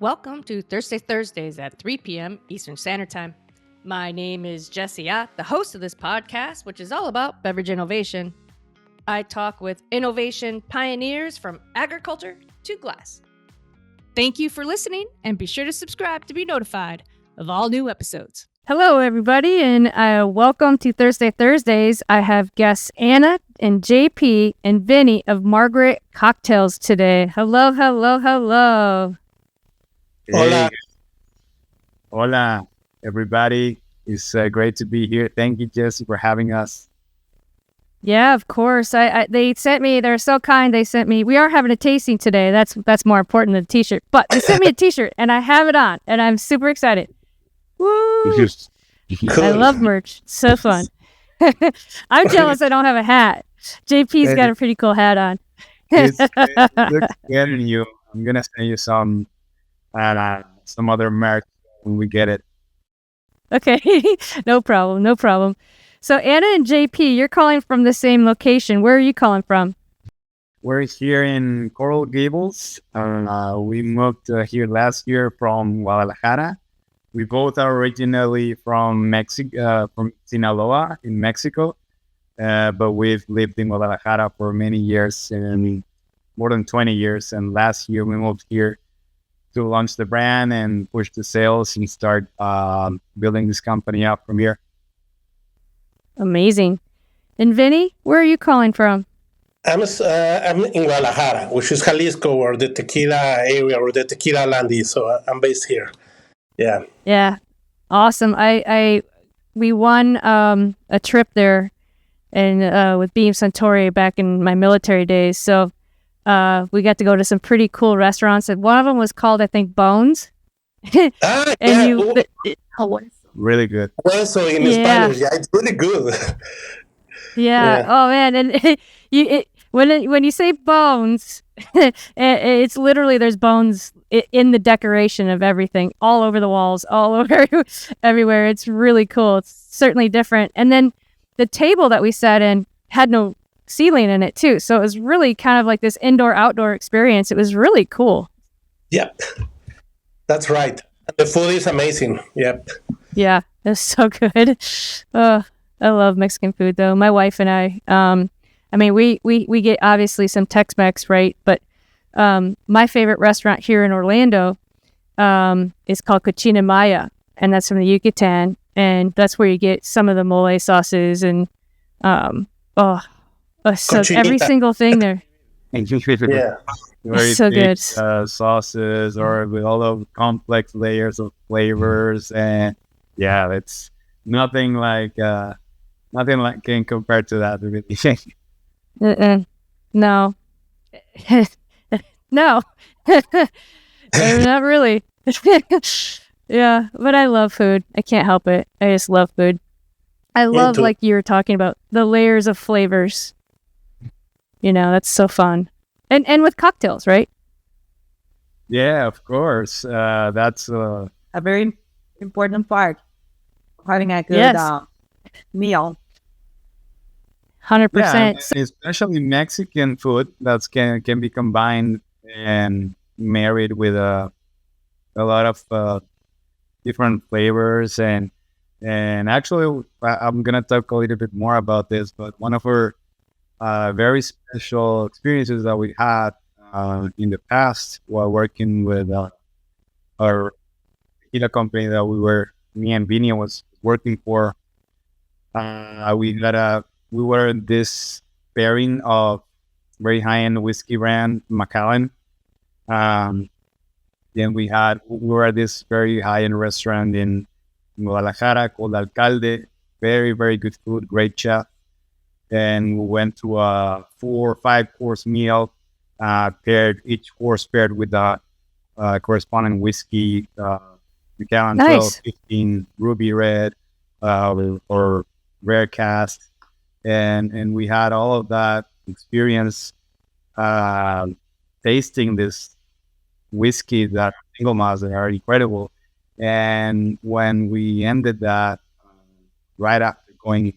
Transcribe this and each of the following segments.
Welcome to Thursdays at 3 p.m. Eastern Standard Time. My name is Jessie Ott, the host of this podcast, which is all about beverage innovation. I talk with innovation pioneers from agriculture to glass. Thank you for listening, and be sure to subscribe to be notified of all new episodes. Hello, everybody, and welcome to Thursdays. I have guests Ana and JP and Vinny of Margaret Cocktails today. Hello. Hola. Hey, hola, everybody. It's great to be here. Thank you, Jesse, for having us. Yeah, of course. They sent me. They're so kind. They sent me. We are having a tasting today. That's more important than the T-shirt. But they sent me a T-shirt, and I have it on, and I'm super excited. Woo! I love merch. It's so fun. I'm jealous I don't have a hat. JP's got a pretty cool hat on. It's good getting you. I'm gonna send you some other merch when we get it. Okay, no problem. So Ana and JP, you're calling from the same location. Where are you calling from? We're here in Coral Gables. We moved here last year from Guadalajara. We both are originally from Mexico, from Sinaloa in Mexico, but we've lived in Guadalajara for many years, and more than 20 years. And last year we moved here to launch the brand and push the sales and start building this company up from here. Amazing. And Vinny, where are you calling from? I'm in Guadalajara, which is Jalisco, or the tequila area, or the tequila land is. So I'm based here. Yeah. Yeah. Awesome. We won a trip there and with Beam Suntory back in my military days. So we got to go to some pretty cool restaurants. And one of them was called, I think, Bones. Really good. So in Spanish, it's really good. Yeah. Oh man, and when you say bones, it's literally there's bones in the decoration of everything, all over the walls, all over everywhere. It's really cool. It's certainly different. And then the table that we sat in had no ceiling in it too, so it was really kind of like this indoor-outdoor experience. It was really cool. Yep, that's right. The food is amazing. Yep. Yeah, it's so good. I love Mexican food, though. My wife and I, we get obviously some Tex-Mex, right? But my favorite restaurant here in Orlando is called Cochina Maya, and that's from the Yucatan, and that's where you get some of the mole sauces and so every single thing there. Yeah. Very so thick, good. Sauces or with all of complex layers of flavors, and yeah, it's nothing like can compare to that, really. No. No. Not really. Yeah, but I love food. I can't help it. I just love food. I love, like you were talking about, the layers of flavors. That's so fun. And with cocktails, right? Yeah, of course. That's a very important part of having a good meal. 100%. Yeah, especially Mexican food that can be combined and married with a lot of different flavors, and actually I'm gonna talk a little bit more about this, but one of our very special experiences that we had in the past while working with our tequila company that me and Vinicia was working for. We were in this pairing of very high-end whiskey brand Macallan. Then we were at this very high-end restaurant in Guadalajara called Alcalde. Very, very good food, great chef. Then we went to a 4 or 5 course meal, each course paired with a corresponding whiskey, Macallan 12, 15, Ruby Red, or Rare Cask. And we had all of that experience tasting this whiskey, that single malts that are incredible. And when we ended that, right after going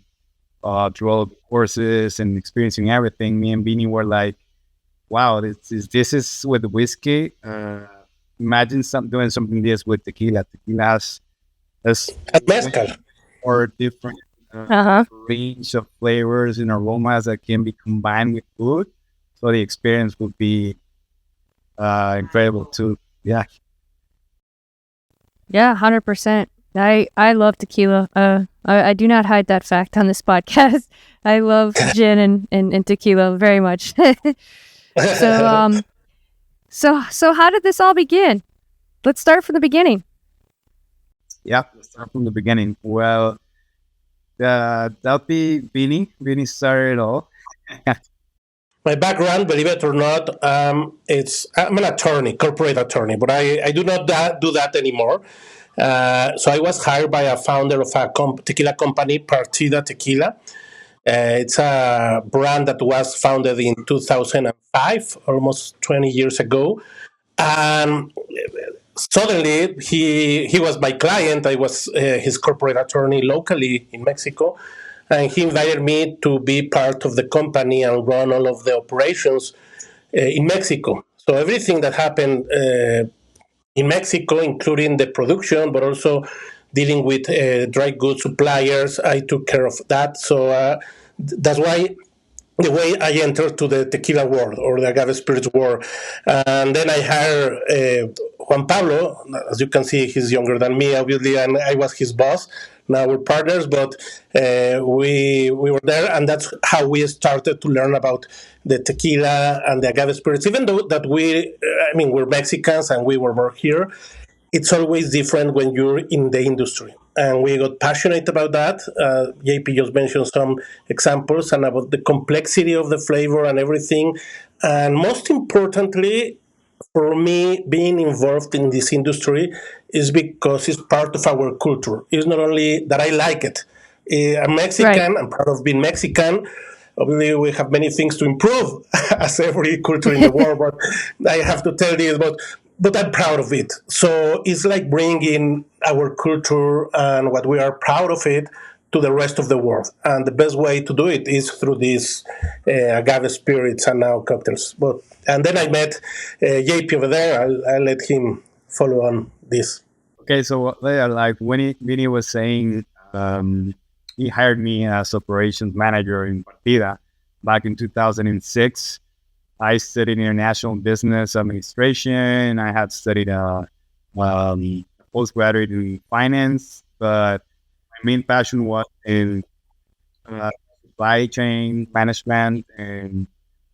through all of the courses and experiencing everything, me and Beanie were like, wow, this is with whiskey. imagine doing something this with tequila. Tequila has And mezcal. or different range of flavors and aromas that can be combined with food. So the experience would be incredible too. Yeah. Yeah, 100%. I love tequila. I do not hide that fact on this podcast. I love gin and tequila very much. So so how did this all begin? Let's start from the beginning. Yeah, let's start from the beginning. Well, that'll be Vinny. Vinny started it all. My background, believe it or not, I'm an attorney, corporate attorney, but I do not do that anymore. So I was hired by a founder of a tequila company, Partida Tequila. It's a brand that was founded in 2005, almost 20 years ago. And suddenly, he was my client. I was his corporate attorney locally in Mexico. And he invited me to be part of the company and run all of the operations in Mexico. So everything that happened in Mexico, including the production, but also dealing with dry goods suppliers, I took care of that. So that's why the way I entered to the tequila world or the agave spirits world. And then I hired Juan Pablo. As you can see, he's younger than me, obviously, and I was his boss. Now we're partners, but we were there, and that's how we started to learn about the tequila and the agave spirits. Even though that we're Mexicans and we were born here, it's always different when you're in the industry. And we got passionate about that. JP just mentioned some examples and about the complexity of the flavor and everything. And most importantly, for me, being involved in this industry is because it's part of our culture. It's not only that I like it. I'm Mexican. Right. I'm proud of being Mexican. Obviously, we have many things to improve, as every culture in the world. But I have to tell you, but I'm proud of it. So it's like bringing our culture and what we are proud of it to the rest of the world. And the best way to do it is through these agave spirits and now cocktails. And then I met JP over there. I'll let him follow on this. Okay, so like Winnie was saying, he hired me as operations manager in Partida back in 2006. I studied international business administration. I had studied postgraduate in finance, but my main passion was in supply chain management and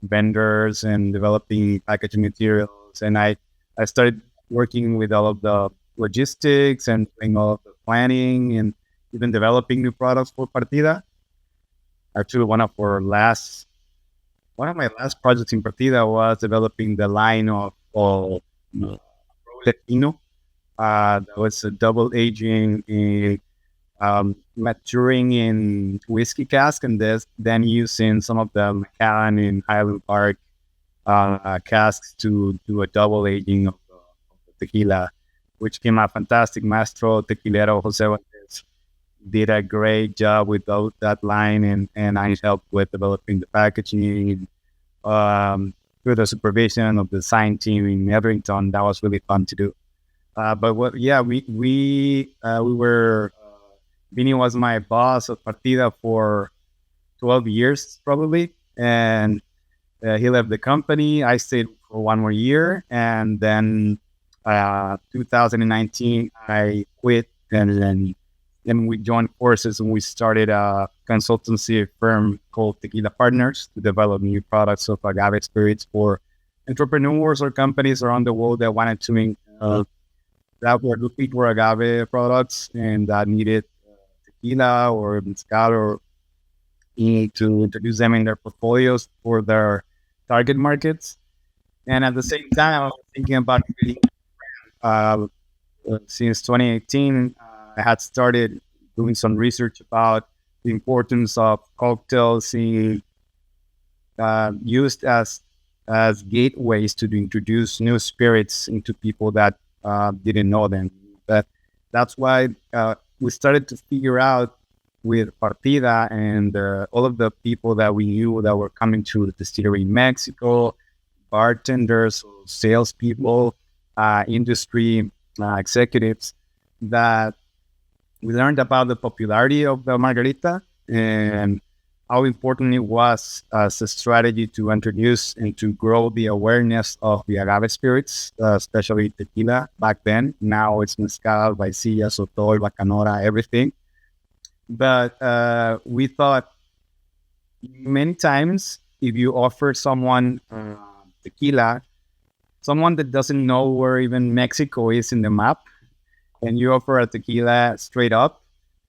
vendors and developing packaging materials. And I started working with all of the logistics and doing all of the planning and even developing new products for Partida. Actually, one of my last projects in Partida was developing the line of Latino. That was a double aging in maturing in whiskey cask and then using some of the Macallan and Highland Park casks to do a double aging of the tequila, which came out fantastic. Maestro Tequilero Jose Valdez did a great job with that line, and I helped with developing the packaging through the supervision of the design team in Everington. That was really fun to do. We were. Vinny was my boss at Partida for 12 years probably, and he left the company. I stayed for one more year, and then 2019 I quit, and then we joined forces and we started a consultancy firm called Tequila Partners to develop new products of agave spirits for entrepreneurs or companies around the world that wanted to that were looking for agave products and that needed tequila or mezcal or to introduce them in their portfolios for their target markets. And at the same time, I was thinking about since 2018, I had started doing some research about the importance of cocktails in, used as gateways to introduce new spirits into people that didn't know them. That's why we started to figure out with Partida and all of the people that we knew that were coming to the distillery in Mexico, bartenders, salespeople, industry executives that we learned about the popularity of the margarita and how important it was as a strategy to introduce and to grow the awareness of the agave spirits, especially tequila back then. Now it's mezcal, vaicilla, sotol, bacanora, everything. But we thought many times if you offer someone tequila, someone that doesn't know where even Mexico is in the map, and you offer a tequila straight up,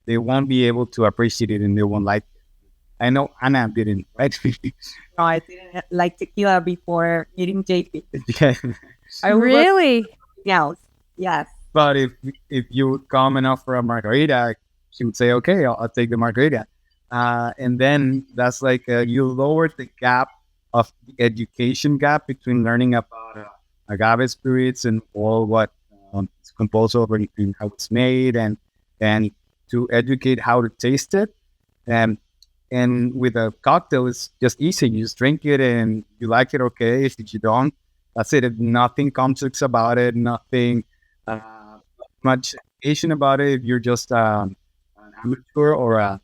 they won't be able to appreciate it and they won't like it. I know Ana didn't, right? No, I didn't like tequila before meeting JP. Yeah. I would Really? love something else. Yes. But if you would come and offer a margarita, she would say, okay, I'll take the margarita. And then that's like you lower the gap of the education gap between learning about agave spirits and all what it's composed of and how it's made and to educate how to taste it. And with a cocktail, it's just easy. You just drink it and you like it, okay. If you don't, that's it. If nothing complex about it, nothing much education about it. If you're just an amateur or a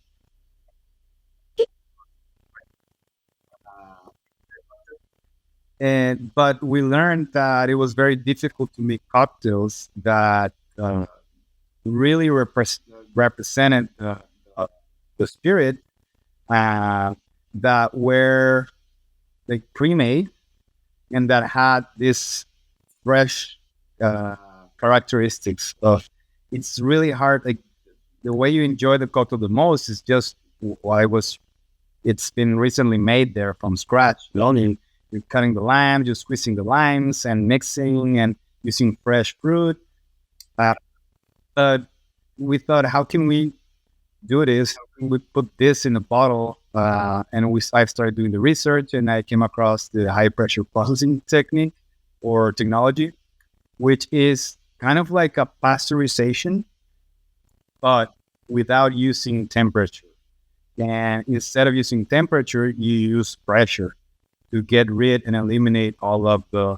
but we learned that it was very difficult to make cocktails that really represented the spirit that were like pre-made and that had this fresh characteristics of. It's really hard. Like the way you enjoy the cocktail the most is just what it's been recently made there from scratch. You're cutting the limes, you're squeezing the limes and mixing and using fresh fruit. But we thought, how can we do this? How can we put this in a bottle? And I started doing the research and I came across the high pressure processing technique or technology, which is kind of like a pasteurization, but without using temperature. And instead of using temperature, you use pressure to get rid and eliminate all of the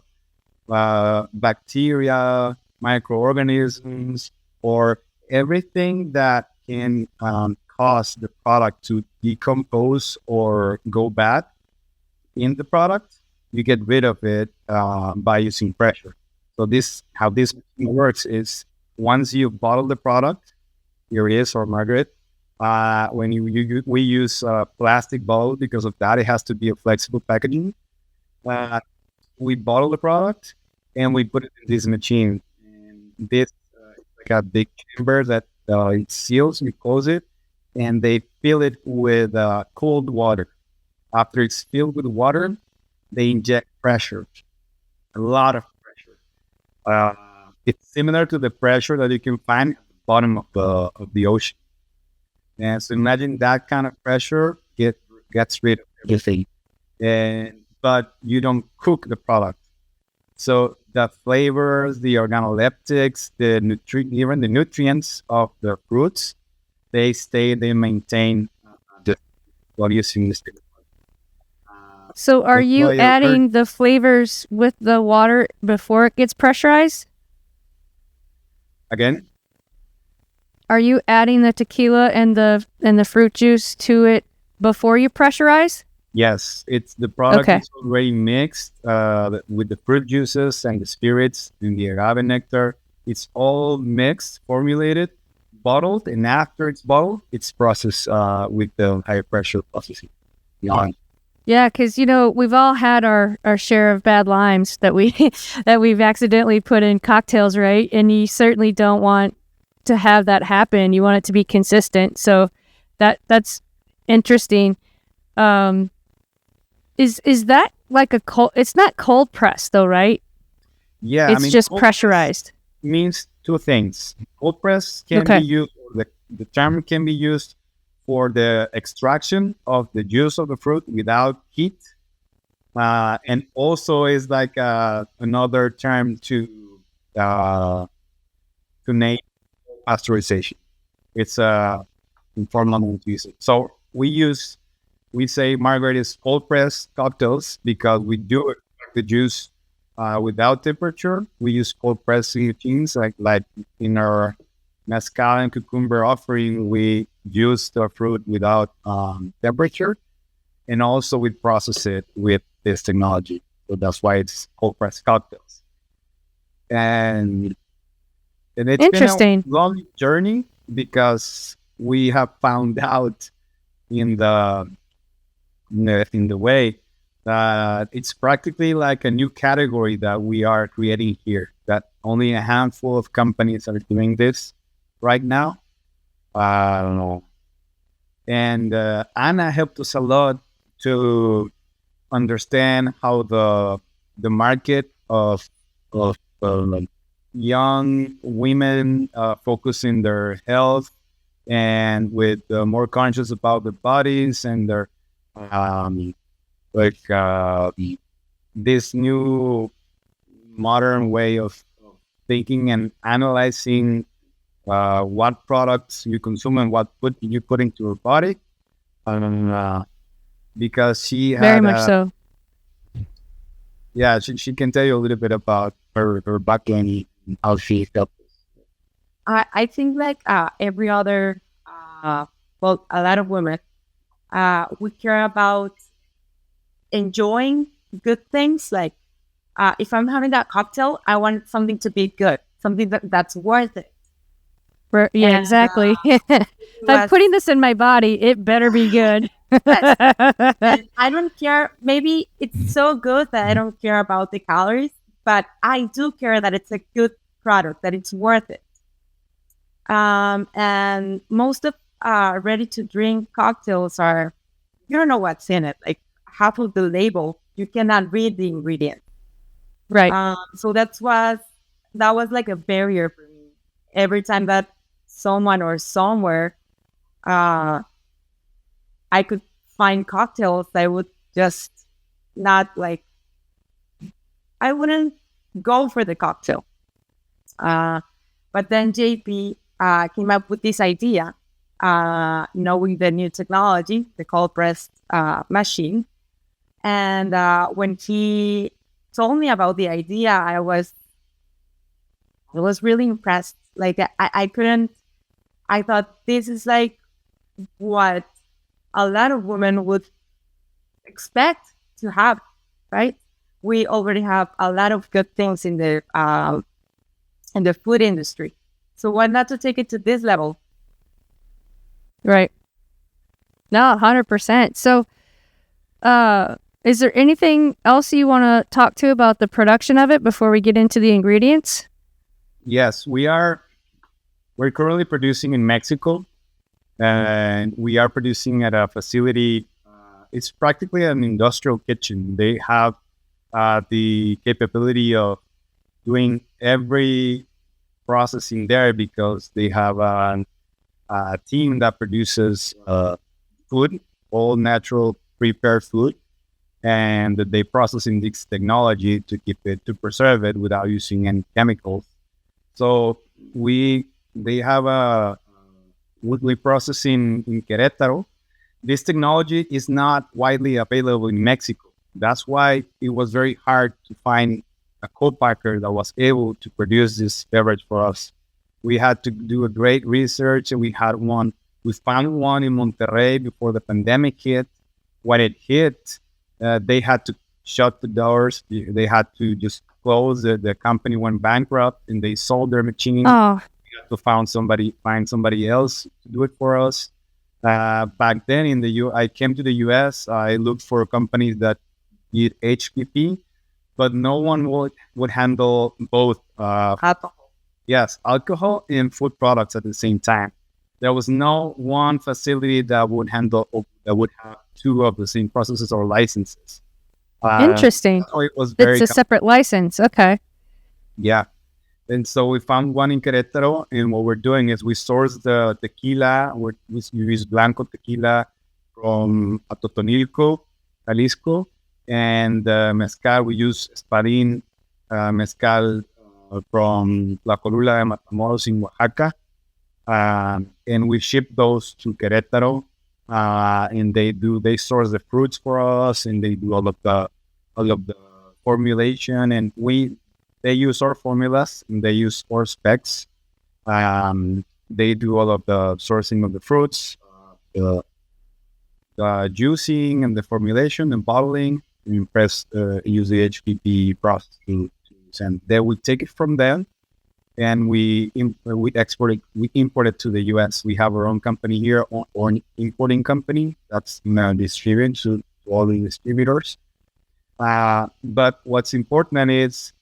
bacteria, microorganisms, or everything that can cause the product to decompose or go bad in the product. You get rid of it by using pressure. So how this works is once you bottle the product, here it is, or Margaret, when we use a plastic bottle because of that, it has to be a flexible packaging. We bottle the product and we put it in this machine. And this is like a big chamber that it seals, you close it, and they fill it with cold water. After it's filled with water, they inject pressure, a lot of pressure. It's similar to the pressure that you can find at the bottom of the ocean. And so imagine that kind of pressure gets rid of everything. But you don't cook the product. So the flavors, the organoleptics, even the nutrients of the fruits, they maintain while using this. So are you adding the flavors with the water before it gets pressurized? Again? Are you adding the tequila and the fruit juice to it before you pressurize? Yes, it's the product is already mixed with the fruit juices and the spirits and the agave nectar. It's all mixed, formulated, bottled, and after it's bottled, it's processed with the high pressure processing. Yeah, because we've all had our share of bad limes that we've accidentally put in cocktails, right? And you certainly don't want to have that happen. You want it to be consistent. So that's interesting. Is that like a cold? It's not cold pressed though, right? Yeah, it's just pressurized. Means two things. Cold press can be used. The term can be used for the extraction of the juice of the fruit without heat, and also is like another term to name pasteurization. It's informal name to use it. So we say Margaret is cold pressed cocktails because we do extract the juice without temperature. We use cold press machines, like in our mezcal and cucumber offering, we use the fruit without temperature, and also we process it with this technology. So that's why it's cold press cocktails. And it's Interesting. been a long journey because we have found out in the way that it's practically like a new category that we are creating here. That only a handful of companies are doing this right now. I don't know. And Ana helped us a lot to understand how the market of young women focusing their health and with more conscious about their bodies and their like this new modern way of thinking and analyzing what products you consume and what you put into your body. Because she Very had much so. yeah, she can tell you a little bit about her background and how she felt. I think like every other, well, a lot of women, we care about enjoying good things. Like if I'm having that cocktail, I want something to be good, something that's worth it. Yeah, And, exactly. If I'm putting this in my body, it better be good. And I don't care. Maybe it's so good that I don't care about the calories, but I do care that it's a good product, that it's worth it. And most of ready to drink cocktails are, you don't know what's in it. Like half of the label, you cannot read the ingredients. Right. So that was like a barrier for me. Every time that someone or somewhere I could find cocktails, I would just not like, I wouldn't go for the cocktail. But then JP came up with this idea, knowing the new technology, the cold press machine. And when he told me about the idea, I was really impressed. Like I couldn't, I thought this is like what a lot of women would expect to have, right? We already have a lot of good things in the food industry. So why not to take it to this level? Right. No, 100%. So, is there anything else you want to talk to about the production of it before we get into the ingredients? Yes, we're currently producing in Mexico, and we are producing at a facility. It's practically an industrial kitchen. They have the capability of doing every processing there because they have a team that produces food, all natural prepared food, and they process in this technology to preserve it without using any chemicals. So we process in Querétaro. This technology is not widely available in Mexico. That's why it was very hard to find a co-packer that was able to produce this beverage for us. We had to do a great research, and we found one in Monterrey before the pandemic hit. When it hit, they had to shut the doors. They had to just close. The company went bankrupt, and they sold their machine. Oh, We had to find somebody else to do it for us. Back then I came to the US. I looked for companies that did HPP, but no one would handle both. Alcohol. Yes, alcohol and food products at the same time. There was no one facility that would have two of the same processes or licenses. interesting. So it was It's a separate license. Okay. yeah. And so we found one in Querétaro, and what we're doing is we source the tequila. We use Blanco tequila from Atotonilco, Jalisco, and mezcal. We use Espadín mezcal from La Colula de Matamoros in Oaxaca, and we ship those to Querétaro, and they source the fruits for us, and they do all of the formulation, and they use our formulas and they use our specs. They do all of the sourcing of the fruits, the juicing and the formulation and bottling. And use the HPP process to send. They would take it from them, and we export it. We import it to the U.S. We have our own company here, or an importing company that's distributed to all the distributors. But what's important is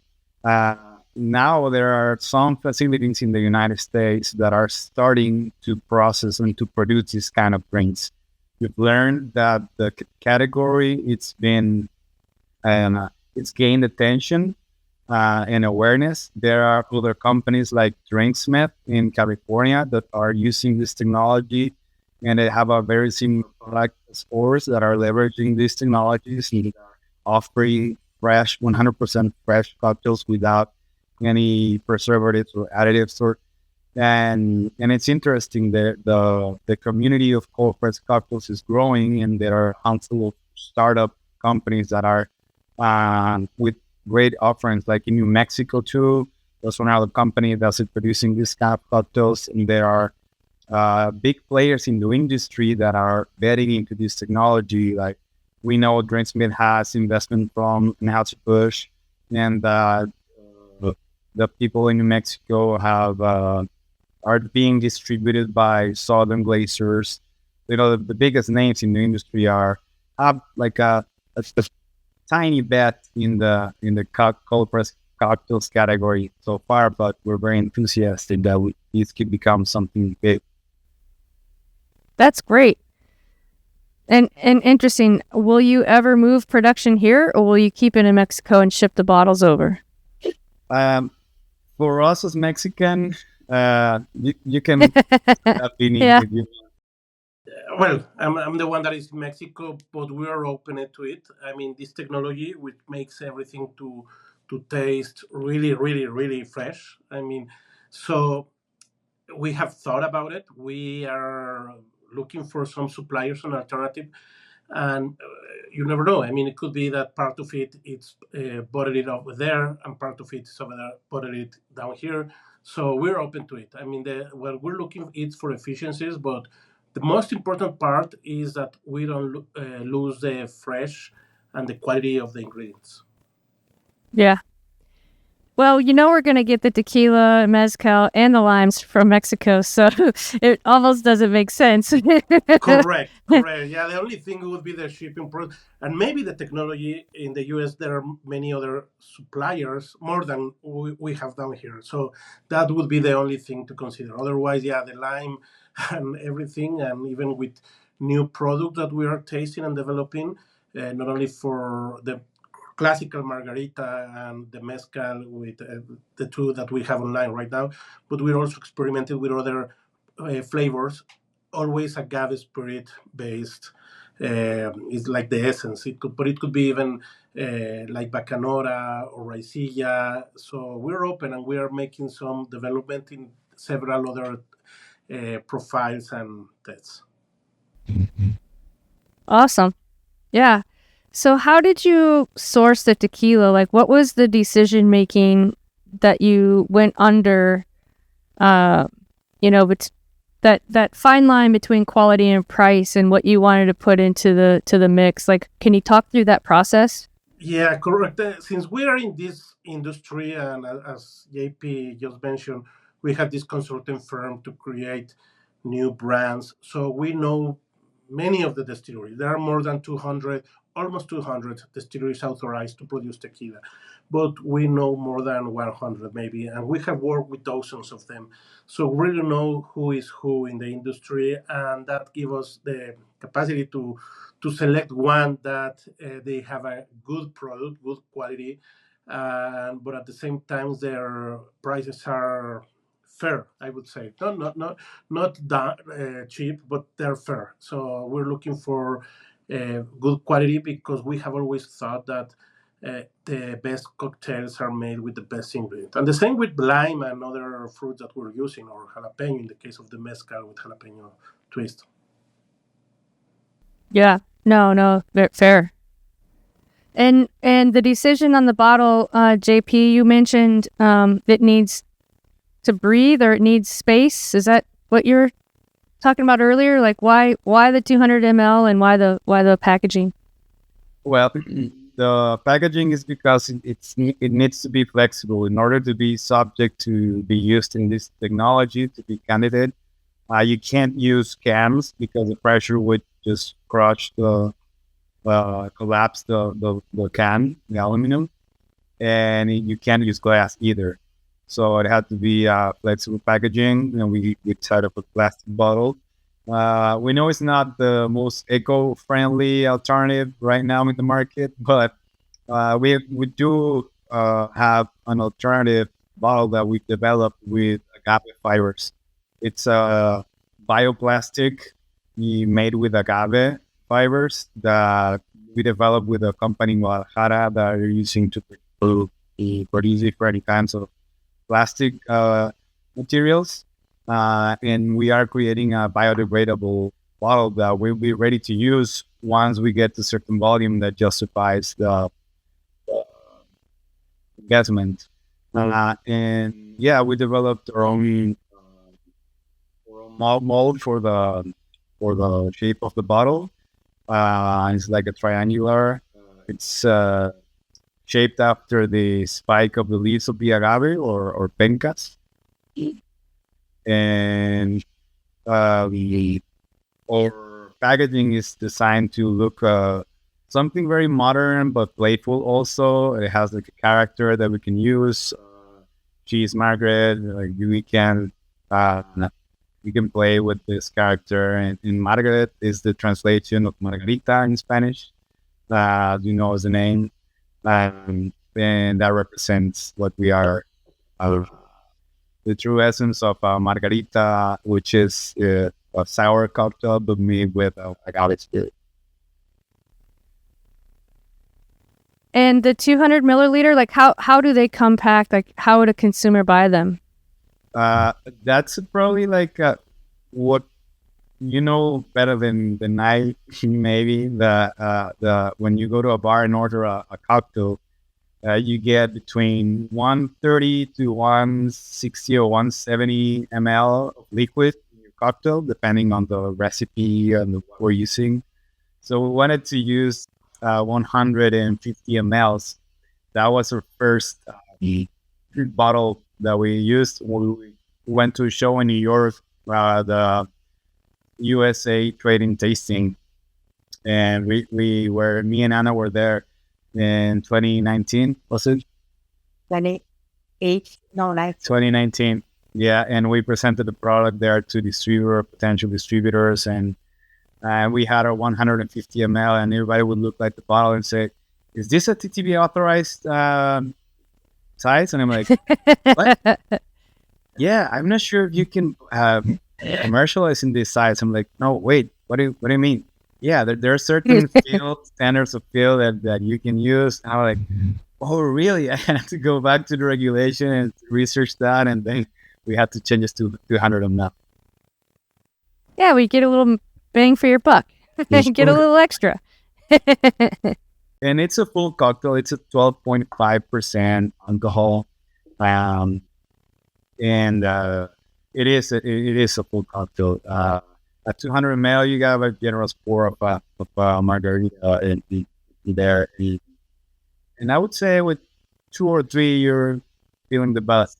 now there are some facilities in the United States that are starting to process and to produce this kind of grains. We've learned that the category it's gained attention and awareness. There are other companies like Drinksmith in California that are using this technology, and they have a very similar product stores that are leveraging these technologies and offering fresh, 100% fresh cocktails without any preservatives or additives. And it's interesting that the community of cold pressed cocktails is growing, and there are a handful of startup companies that are with great offerings, like in New Mexico too. There's one other company that's producing these kind of cocktails, and there are big players in the industry that are betting into this technology. Like we know Drinksmith has investment from Anheuser-Busch, and the people in New Mexico are being distributed by Southern Glazers. You know, the biggest names in the industry have like a tiny bet in the cold press cocktails category so far, but we're very enthusiastic that this could become something big. That's great. And interesting. Will you ever move production here, or will you keep it in Mexico and ship the bottles over? For us as Mexican, you can Yeah. Well, I'm the one that is in Mexico, but we are open to it. I mean, this technology which makes everything to taste really, really, really fresh. I mean, so we have thought about it. We are looking for some suppliers and alternative, and you never know. I mean, it could be that part of it it's bottled over there, and part of it is over there, bottled down here. So we're open to it. I mean, what we're looking is for efficiencies, but the most important part is that we don't lose the fresh and the quality of the ingredients. Yeah. Well, we're going to get the tequila, mezcal, and the limes from Mexico, so it almost doesn't make sense. Correct. Yeah, the only thing would be the shipping process, and maybe the technology in the US. There are many other suppliers more than we have down here, so that would be the only thing to consider. Otherwise, yeah, the lime and everything, and even with new products that we are tasting and developing, not only for the classical margarita and the mezcal with the two that we have online right now, but we're also experimenting with other flavors, always agave spirit based. It's like the essence. But it could be even like bacanora or raicilla. So we're open, and we are making some development in several other profiles and tests. Awesome. Yeah. So how did you source the tequila? Like, what was the decision making that you went under, but that fine line between quality and price and what you wanted to put into the mix? Like, can you talk through that process? Yeah, correct. Since we are in this industry, and as JP just mentioned, we have this consulting firm to create new brands. So we know many of the distilleries. There are more than 200, almost 200 distilleries authorized to produce tequila, but we know more than 100 maybe, and we have worked with dozens of them. So we really know who is who in the industry, and that gives us the capacity to select one that they have a good product, good quality, but at the same time their prices are fair. I would say not that cheap, but they're fair. So we're looking for good quality, because we have always thought that the best cocktails are made with the best ingredients. And the same with lime and other fruits that we're using, or jalapeno in the case of the mezcal with jalapeno twist. Yeah. No, fair. And the decision on the bottle, JP, you mentioned it needs to breathe or it needs space. Is that what you're talking about earlier? Like why the 200 ml and why the packaging? Well, the packaging is because it needs to be flexible in order to be subject to be used in this technology to be candidate. You can't use cans because the pressure would just crush collapse the can, the aluminum, and you can't use glass either. So it had to be flexible packaging. We decided to put plastic bottle. We know it's not the most eco-friendly alternative right now in the market, but we do have an alternative bottle that we developed with agave fibers. It's a bioplastic made with agave fibers that we developed with a company in Guadalajara that are using to produce different kinds of plastic materials. And we are creating a biodegradable bottle that will be ready to use once we get to a certain volume that justifies the investment. And yeah, we developed our own mold for the shape of the bottle. It's like a triangular. It's shaped after the spike of the leaves of the agave or pencas. And our packaging is designed to look something very modern but playful also. It has like a character that we can use. She's Margaret. Like we can play with this character. And Margaret is the translation of Margarita in Spanish. You know as the name. And that represents what we are. The true essence of Margarita, which is a sour cocktail, but made with agave spirit. And the 200 milliliter, like how do they come packed? Like how would a consumer buy them? That's probably like what you know better than I maybe. The when you go to a bar and order a cocktail, you get between 130 to 160 or 170 ml of liquid in your cocktail, depending on the recipe and what we're using. So we wanted to use 150 mLs. That was our first bottle that we used. We went to a show in New York, the USA Trading Tasting, and me and Ana were there in 2019, was it? 2019. Yeah, and we presented the product there to potential distributors, and we had our 150 ml, and everybody would look at the bottle and say, "Is this a TTB authorized size?" And I'm like, "What? Yeah, I'm not sure if you can commercialize in this size." I'm like, "No, wait, what do you mean?" Yeah, there are certain standards of fill that you can use. And I'm like, oh, really? I had to go back to the regulation and research that, and then we had to change it to 200 ml. Yeah, we get a little bang for your buck. Get a little extra. And it's a full cocktail. It's a 12.5% alcohol, and it is a full cocktail. At 200 ml, you got a generous pour of margarita in there. And I would say with 2 or 3, you're feeling the best.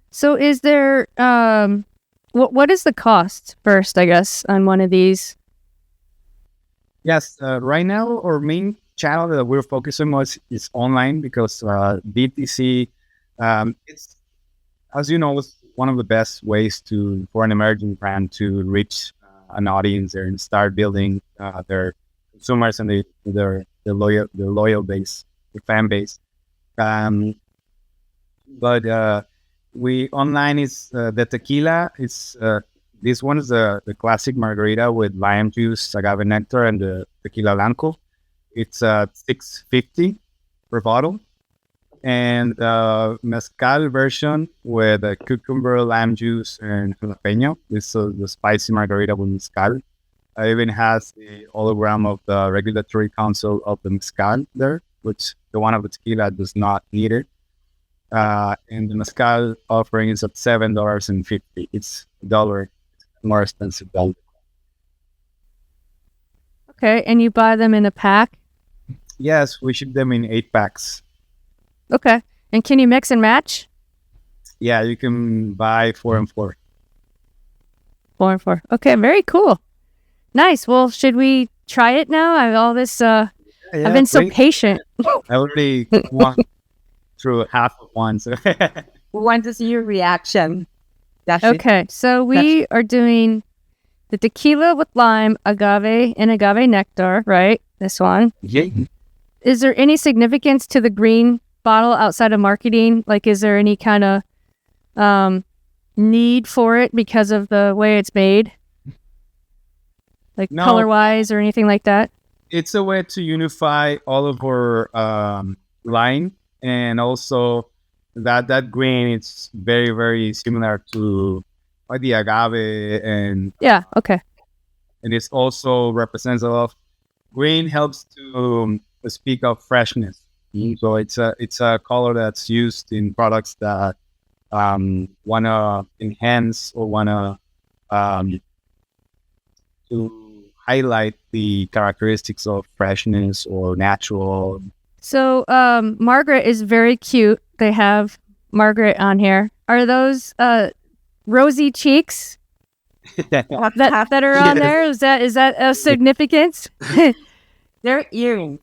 So is there, what is the cost first, I guess, on one of these? Yes, right now, our main channel that we're focusing on is online because DTC, it's, as you know, it's one of the best ways for an emerging brand to reach an audience and start building their consumers and their loyal base, the fan base. But we online is the tequila. It's this one is the classic margarita with lime juice, agave nectar, and the tequila blanco. It's $6.50 per bottle. And mezcal version with cucumber, lime juice, and jalapeno. This is the spicy margarita with mezcal. It even has the hologram of the regulatory council of the mezcal there, which the one of the tequila does not need it. And the mezcal offering is at $7.50. It's $1 more expensive than. Okay, and you buy them in a pack? Yes, we ship them in 8 packs. Okay, and can you mix and match? Yeah, you can buy 4 and 4. 4 and 4. Okay, very cool. Nice. Well, should we try it now? I've been so patient. I already went through half of one. So We want to see your reaction. Okay, so we are doing the tequila with lime, agave, and agave nectar, right? This one. yeah. Is there any significance to the green bottle outside of marketing? Like, is there any kind of need for it because of the way it's made? Like No. color-wise or anything like that? It's a way to unify all of our line, and also that green is very, very similar to like the agave, and Yeah, okay. it also represents a lot of green. Helps to speak of freshness. So it's a color that's used in products that wanna enhance or wanna to highlight the characteristics of freshness or natural. So, Margaret is very cute. They have Margaret on here. Are those rosy cheeks that are on there? Is that a significance? They're earrings.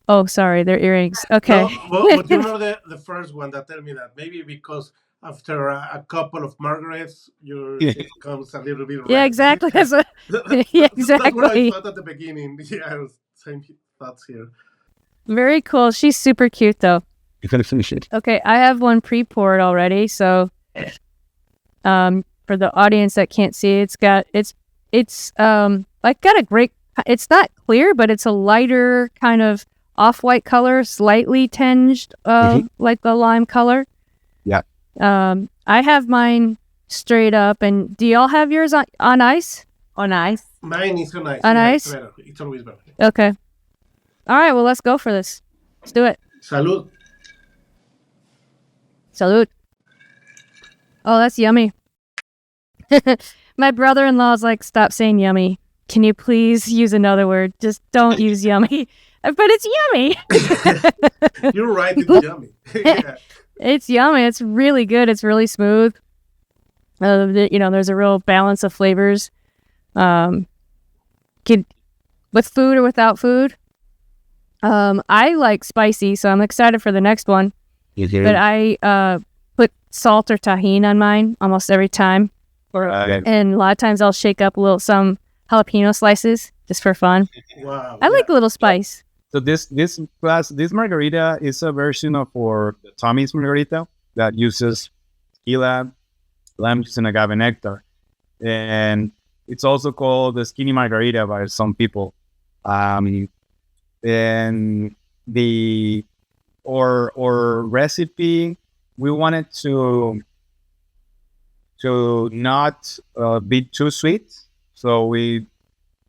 Oh, sorry, they're earrings. Okay. No, but you know the first one that tell me that maybe because after a couple of Margarets, your cheek comes a little bit red. Yeah, exactly. That's what, That's what I exactly. thought at the beginning. Yeah, same thoughts here. Very cool. She's super cute, though. You can finish it. Okay, I have one pre-poured already. So, for the audience that can't see, it's got a great. It's not clear, but it's a lighter kind of off-white color, slightly tinged, like the lime color. Yeah. I have mine straight up, and do y'all have yours on ice? On ice. Mine is on ice. On Yeah, ice? It's better. It's always better. Okay. All right. Well, let's go for this. Let's do it. Salud. Salud. Oh, that's yummy. My brother-in-law's like, stop saying yummy. Can you please use another word? Just don't use yummy. But it's yummy. You're right. It's yummy. Yeah. It's yummy. It's really good. It's really smooth. There's a real balance of flavors. With food or without food. I like spicy, so I'm excited for the next one. But I put salt or tahini on mine almost every time. And a lot of times I'll shake up some jalapeno slices just for fun. Wow. I like a little spice. So this margarita is a version of our Tommy's margarita that uses tequila, lime juice, and agave nectar, and it's also called the skinny margarita by some people. And or recipe, we wanted to not be too sweet, so we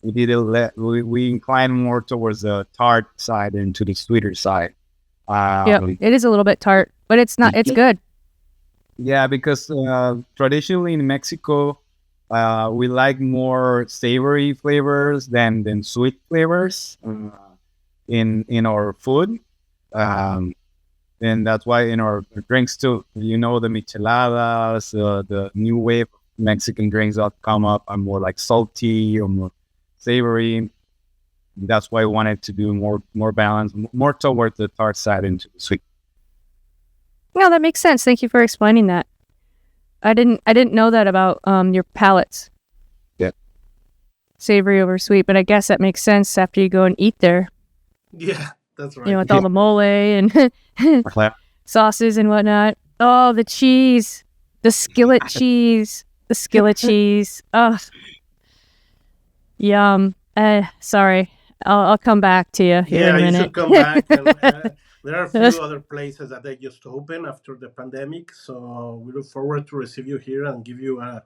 incline more towards the tart side than to the sweeter side. It is a little bit tart, but it's not. It's good. Yeah, because traditionally in Mexico, we like more savory flavors than sweet flavors in our food, and that's why in our drinks too. The micheladas, the new wave of Mexican drinks that come up are more like salty or more savory. That's why I wanted to do more balance, more towards the tart side into the sweet. No, that makes sense. Thank you for explaining that. I didn't know that about your palates. Yeah. Savory over sweet, but I guess that makes sense after you go and eat there. Yeah, that's right. With all the mole and sauces and whatnot. Oh, the cheese. The skillet cheese. The skillet cheese. Oh. Yum. Sorry. I'll come back to you here in a minute. You should come back. And, there are a few other places that they just opened after the pandemic, so we look forward to receive you here and give you a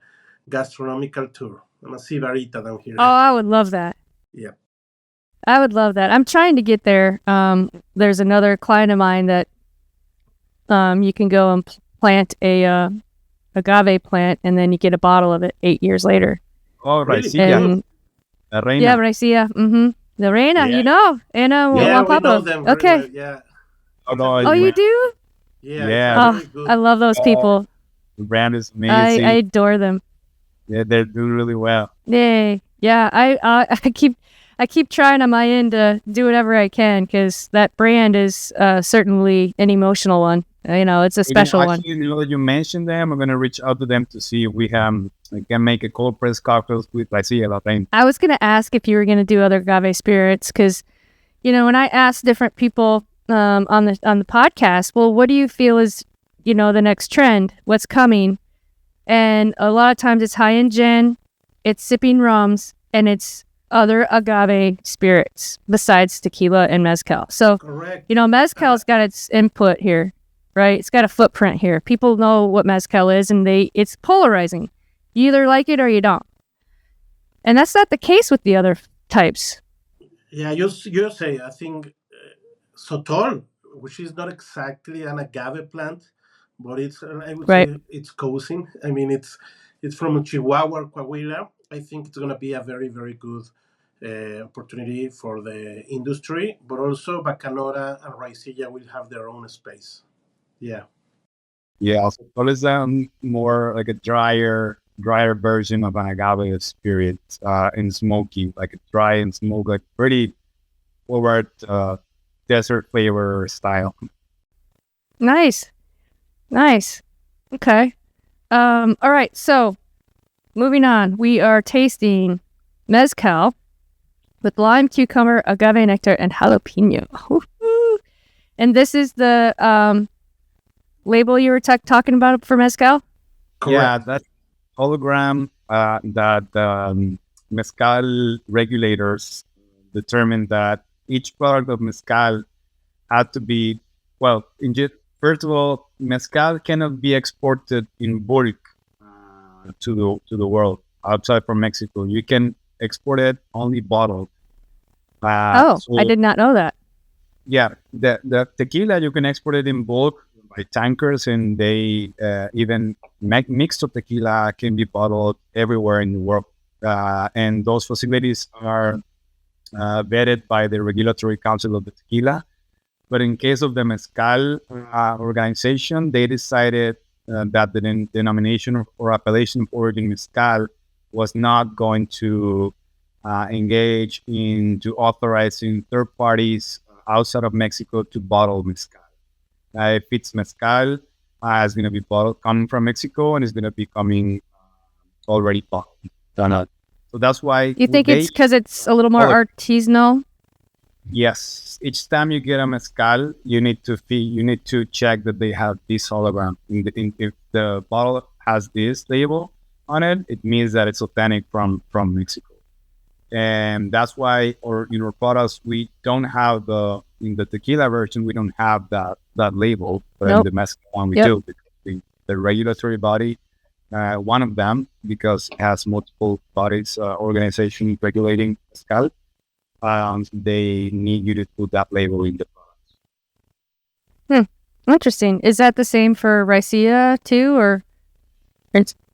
gastronomical tour. I'm a sibarita down here. Oh, I would love that. Yeah. I would love that. I'm trying to get there. There's another client of mine that you can go and plant a agave plant, and then you get a bottle of it 8 years later. Oh, Really? Raicilla, And La Reina. yeah, Raicilla. Mm-hmm. The Reina, Yeah. you know, Ana Yeah, Juan we know Pablo. them very Okay. well. Yeah. Although Oh, you do? Yeah, Yeah. it's Oh, very good. I love those people. the brand is I amazing. adore them. Yeah, they're doing really well. Yay. Yeah, I keep trying on my end to do whatever I can, because that brand is certainly an emotional one. You know, it's a special one. Actually, now that you mentioned them, I'm going to reach out to them to see if we can make a cold press cocktails with Raicilla La Reina. I was going to ask if you were going to do other agave spirits, because, you know, when I ask different people on the podcast, well, what do you feel is, you know, the next trend? What's coming? And a lot of times it's high-end gin, it's sipping rums, and it's other agave spirits besides tequila and mezcal. So, Correct. you know, mezcal's got its input here, right? It's got a footprint here. People know what mezcal is, and it's polarizing. You either like it or you don't. And that's not the case with the other types. Yeah, you say, I think Sotol, which is not exactly an agave plant, but it's I would Right. say it's cousin. I mean, it's from Chihuahua, Coahuila. I think it's going to be a very, very good opportunity for the industry, but also Bacanora and Raicilla will have their own space. Yeah. Yeah, so what is more like a drier version of an agave spirit in smoky, like a dry and smoke, like pretty forward desert flavor style. Nice. Okay. All right. So moving on, we are tasting mezcal with lime, cucumber, agave nectar, and jalapeno. Woo-hoo. And this is the label you were talking about for mezcal? Correct. Yeah, that hologram that mezcal regulators determined that each product of mezcal had to be, well, first of all, mezcal cannot be exported in bulk to the world outside from Mexico. You can export it only bottled. I did not know that. Yeah, the tequila, you can export it in bulk by tankers, and they even mixed up tequila can be bottled everywhere in the world. And those facilities are vetted by the Regulatory Council of the Tequila. But in case of the mezcal organization, they decided that the denomination or appellation of origin mezcal was not going to engage into authorizing third parties outside of Mexico to bottle mezcal. If it's mezcal, it's going to be bottled coming from Mexico, and it's going to be coming already bottled. So that's why You think it's because it's a little more artisanal? Yes. Each time you get a mezcal, you need to check that they have this hologram. If the bottle has this label on it, it means that it's authentic from Mexico. And that's why, in our products, we don't have in the tequila version, we don't have that label, but in the mezcal one we do, because the regulatory body, one of them, because it has multiple bodies, organizations regulating mezcal, they need you to put that label in the products. Interesting. Is that the same for Raicilla too, or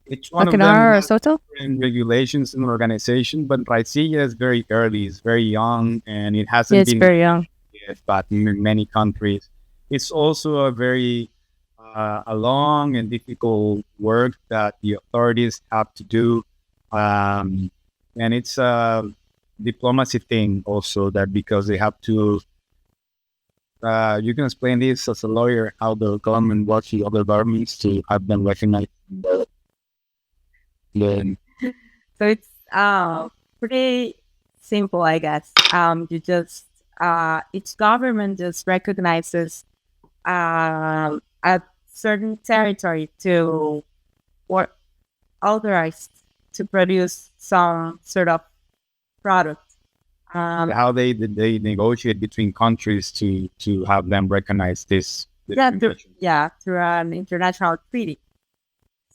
each one Bacanora of or Soto? Different regulations and organization, but Raicilla is very early, it's very young, and it hasn't been very young. Yet, but in many countries, it's also a very a long and difficult work that the authorities have to do, and it's a diplomacy thing also, that because they have to. You can explain this as a lawyer, how the government works with other governments to have them recognized. So it's pretty simple, I guess. You just each government just recognizes a certain territory to or authorized to produce some sort of product. How they negotiate between countries to have them recognize this. Through an international treaty.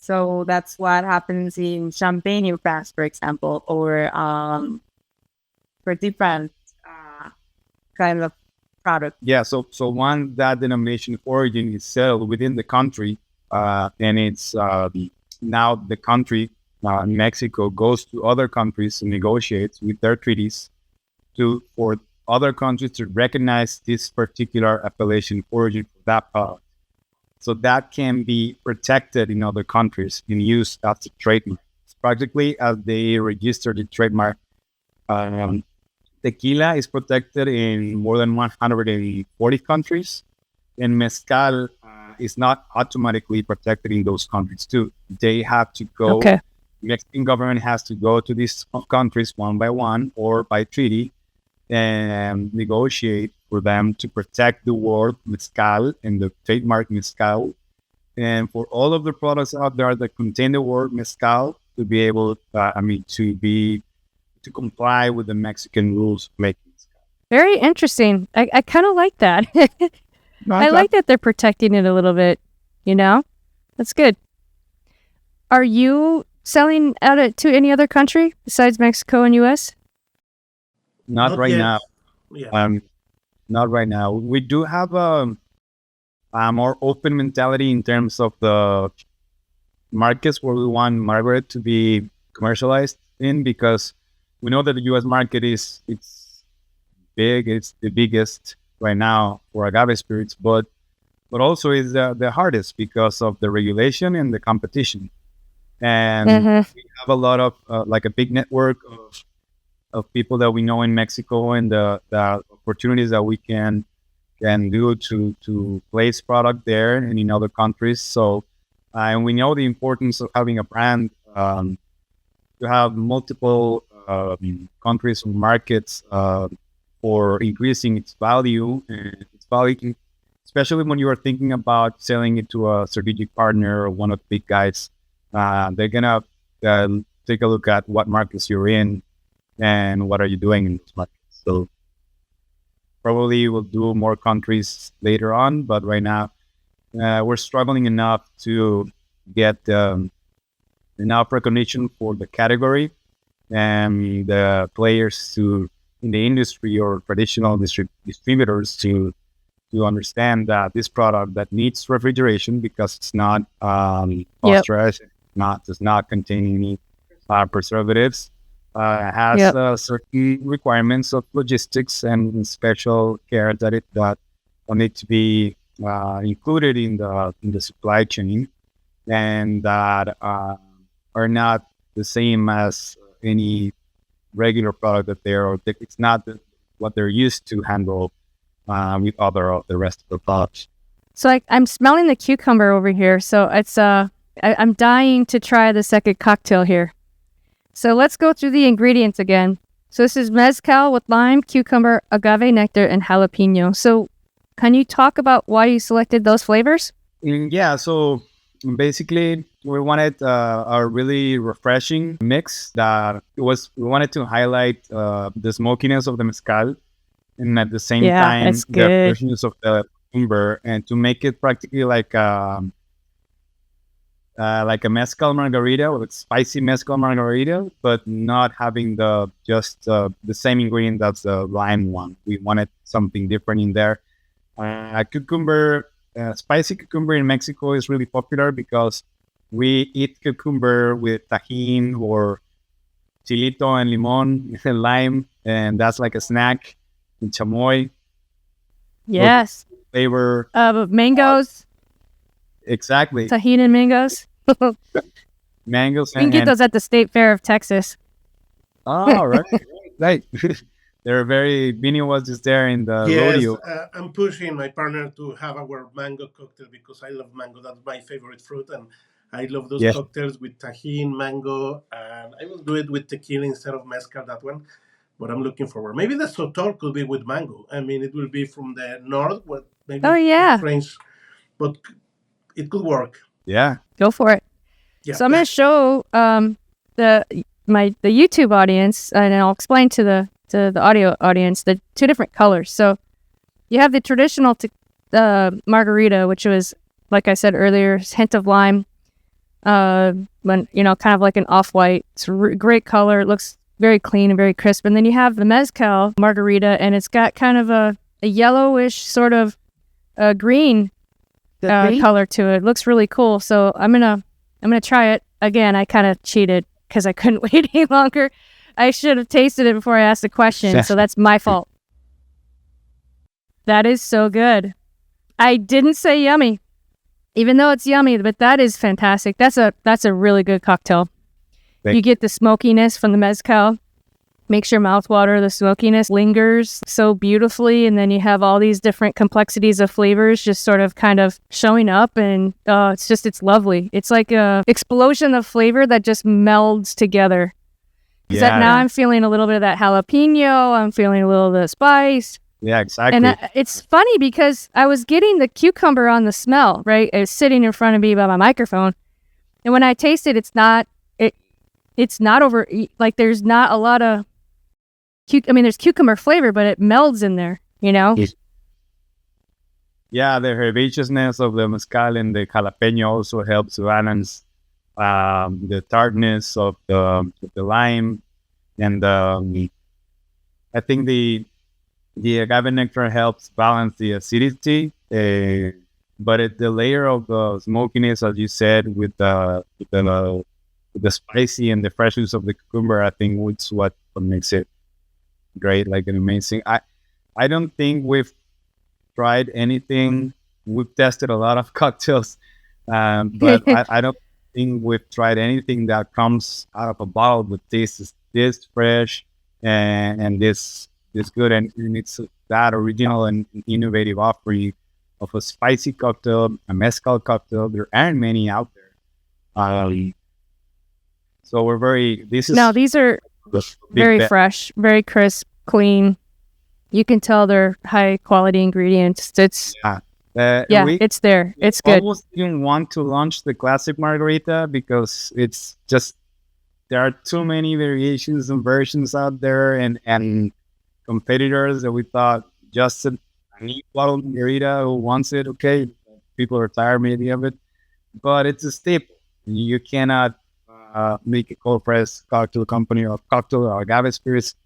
So that's what happens in Champagne in France, for example, or for different kind of product. Yeah, so one that denomination of origin is settled within the country, and it's now the country, Mexico, goes to other countries and negotiates with their treaties for other countries to recognize this particular appellation of origin for that product. So that can be protected in other countries and used as a trademark. It's practically as they register the trademark. Tequila is protected in more than 140 countries, and mezcal is not automatically protected in those countries too. They have to go. Okay. Mexican government has to go to these countries one by one or by treaty and negotiate for them to protect the word mezcal and the trademark mezcal, and for all of the products out there that contain the word mezcal to be able, to comply with the Mexican rules of making mezcal. Very interesting. I kind of like that. I like that they're protecting it a little bit, That's good. Are you selling out to any other country besides Mexico and U.S.? Not right yet. now. Yeah. Not right now. We do have a more open mentality in terms of the markets where we want Margaret to be commercialized in, because we know that the U.S. market it's big. It's the biggest right now for agave spirits, but also is the hardest because of the regulation and the competition. And we have a lot of like a big network of people that we know in Mexico, and the opportunities that we can do to place product there and in other countries. So, and we know the importance of having a brand, to have multiple countries or markets for increasing its value, especially when you are thinking about selling it to a strategic partner or one of the big guys. They're gonna take a look at what markets you're in and what are you doing in those markets. So probably we'll do more countries later on, but right now we're struggling enough to get enough recognition for the category and the players in the industry or traditional distributors to understand that this product that needs refrigeration, because it's not pasteurized, does not contain any preservatives, has certain requirements of logistics and special care that will need to be included in the supply chain, and that are not the same as any regular product it's not what they're used to handle with other of the rest of the products. So I'm smelling the cucumber over here. So it's I'm dying to try the second cocktail here. So let's go through the ingredients again. So this is mezcal with lime, cucumber, agave nectar, and jalapeno. So can you talk about why you selected those flavors? Yeah, so basically we wanted a really refreshing mix we wanted to highlight the smokiness of the mezcal, and at the same time the freshness of the cucumber, and to make it practically like a mezcal margarita, or a spicy mezcal margarita, but not having the same ingredient that's the lime one. We wanted something different in there. Spicy cucumber in Mexico is really popular because we eat cucumber with tajin or chilito and limon and lime, and that's like a snack in chamoy. Yes. Flavor. Mangoes. Exactly. Tajin and mangoes. Mangoes. You can get those at the State Fair of Texas. Oh, right. Vinny was just there in the rodeo. I'm pushing my partner to have our mango cocktail because I love mango. That's my favorite fruit, and I love those cocktails with tajin, mango, and I will do it with tequila instead of mezcal, that one. But I'm looking forward. Maybe the sotol could be with mango. I mean, it will be from the north, maybe French, but it could work. Yeah, go for it. Yeah. So I'm going to show the YouTube audience, and I'll explain to the audio audience the two different colors. So you have the traditional margarita, which was, like I said earlier, hint of lime, when kind of like an off-white. It's great color. It looks very clean and very crisp. And then you have the mezcal margarita, and it's got kind of a yellowish sort of green color to it. It looks really cool. So I'm gonna try it again. I kind of cheated because I couldn't wait any longer. I should have tasted it before I asked the question, so that's my fault. That is so good. I didn't say yummy, even though it's yummy, but that is fantastic. That's a really good cocktail. You get the smokiness from the mezcal. Makes your mouth water. The smokiness lingers so beautifully, and then you have all these different complexities of flavors just sort of kind of showing up, and it's lovely. It's like a explosion of flavor that just melds together. Now I'm feeling a little bit of that jalapeno. I'm feeling a little of the spice. Yeah, exactly. And it's funny because I was getting the cucumber on the smell, right? It's sitting in front of me by my microphone. And when I taste it, it's not over, like there's not a lot of, there's cucumber flavor, but it melds in there, Yeah, the herbaceousness of the mezcal and the jalapeno also helps balance the tartness of the lime, and I think the agave nectar helps balance the acidity, but the layer of the smokiness, as you said, with the spicy and the freshness of the cucumber, I think it's what makes it great, like an amazing. I don't think we've tried anything. We've tested a lot of cocktails, but I don't think we've tried anything that comes out of a bottle with this fresh and this good, and it's that original and innovative offering of a spicy cocktail, a mezcal cocktail. There aren't many out there. So these are very fresh, very crisp, clean. You can tell they're high quality ingredients. It's there. It's good. I almost didn't want to launch the classic margarita because it's just, there are too many variations and versions out there, and competitors that we thought just a neat bottle margarita who wants it. Okay, people are tired maybe of it, but it's a staple. You cannot make a cold press cocktail company or cocktail or agave spirits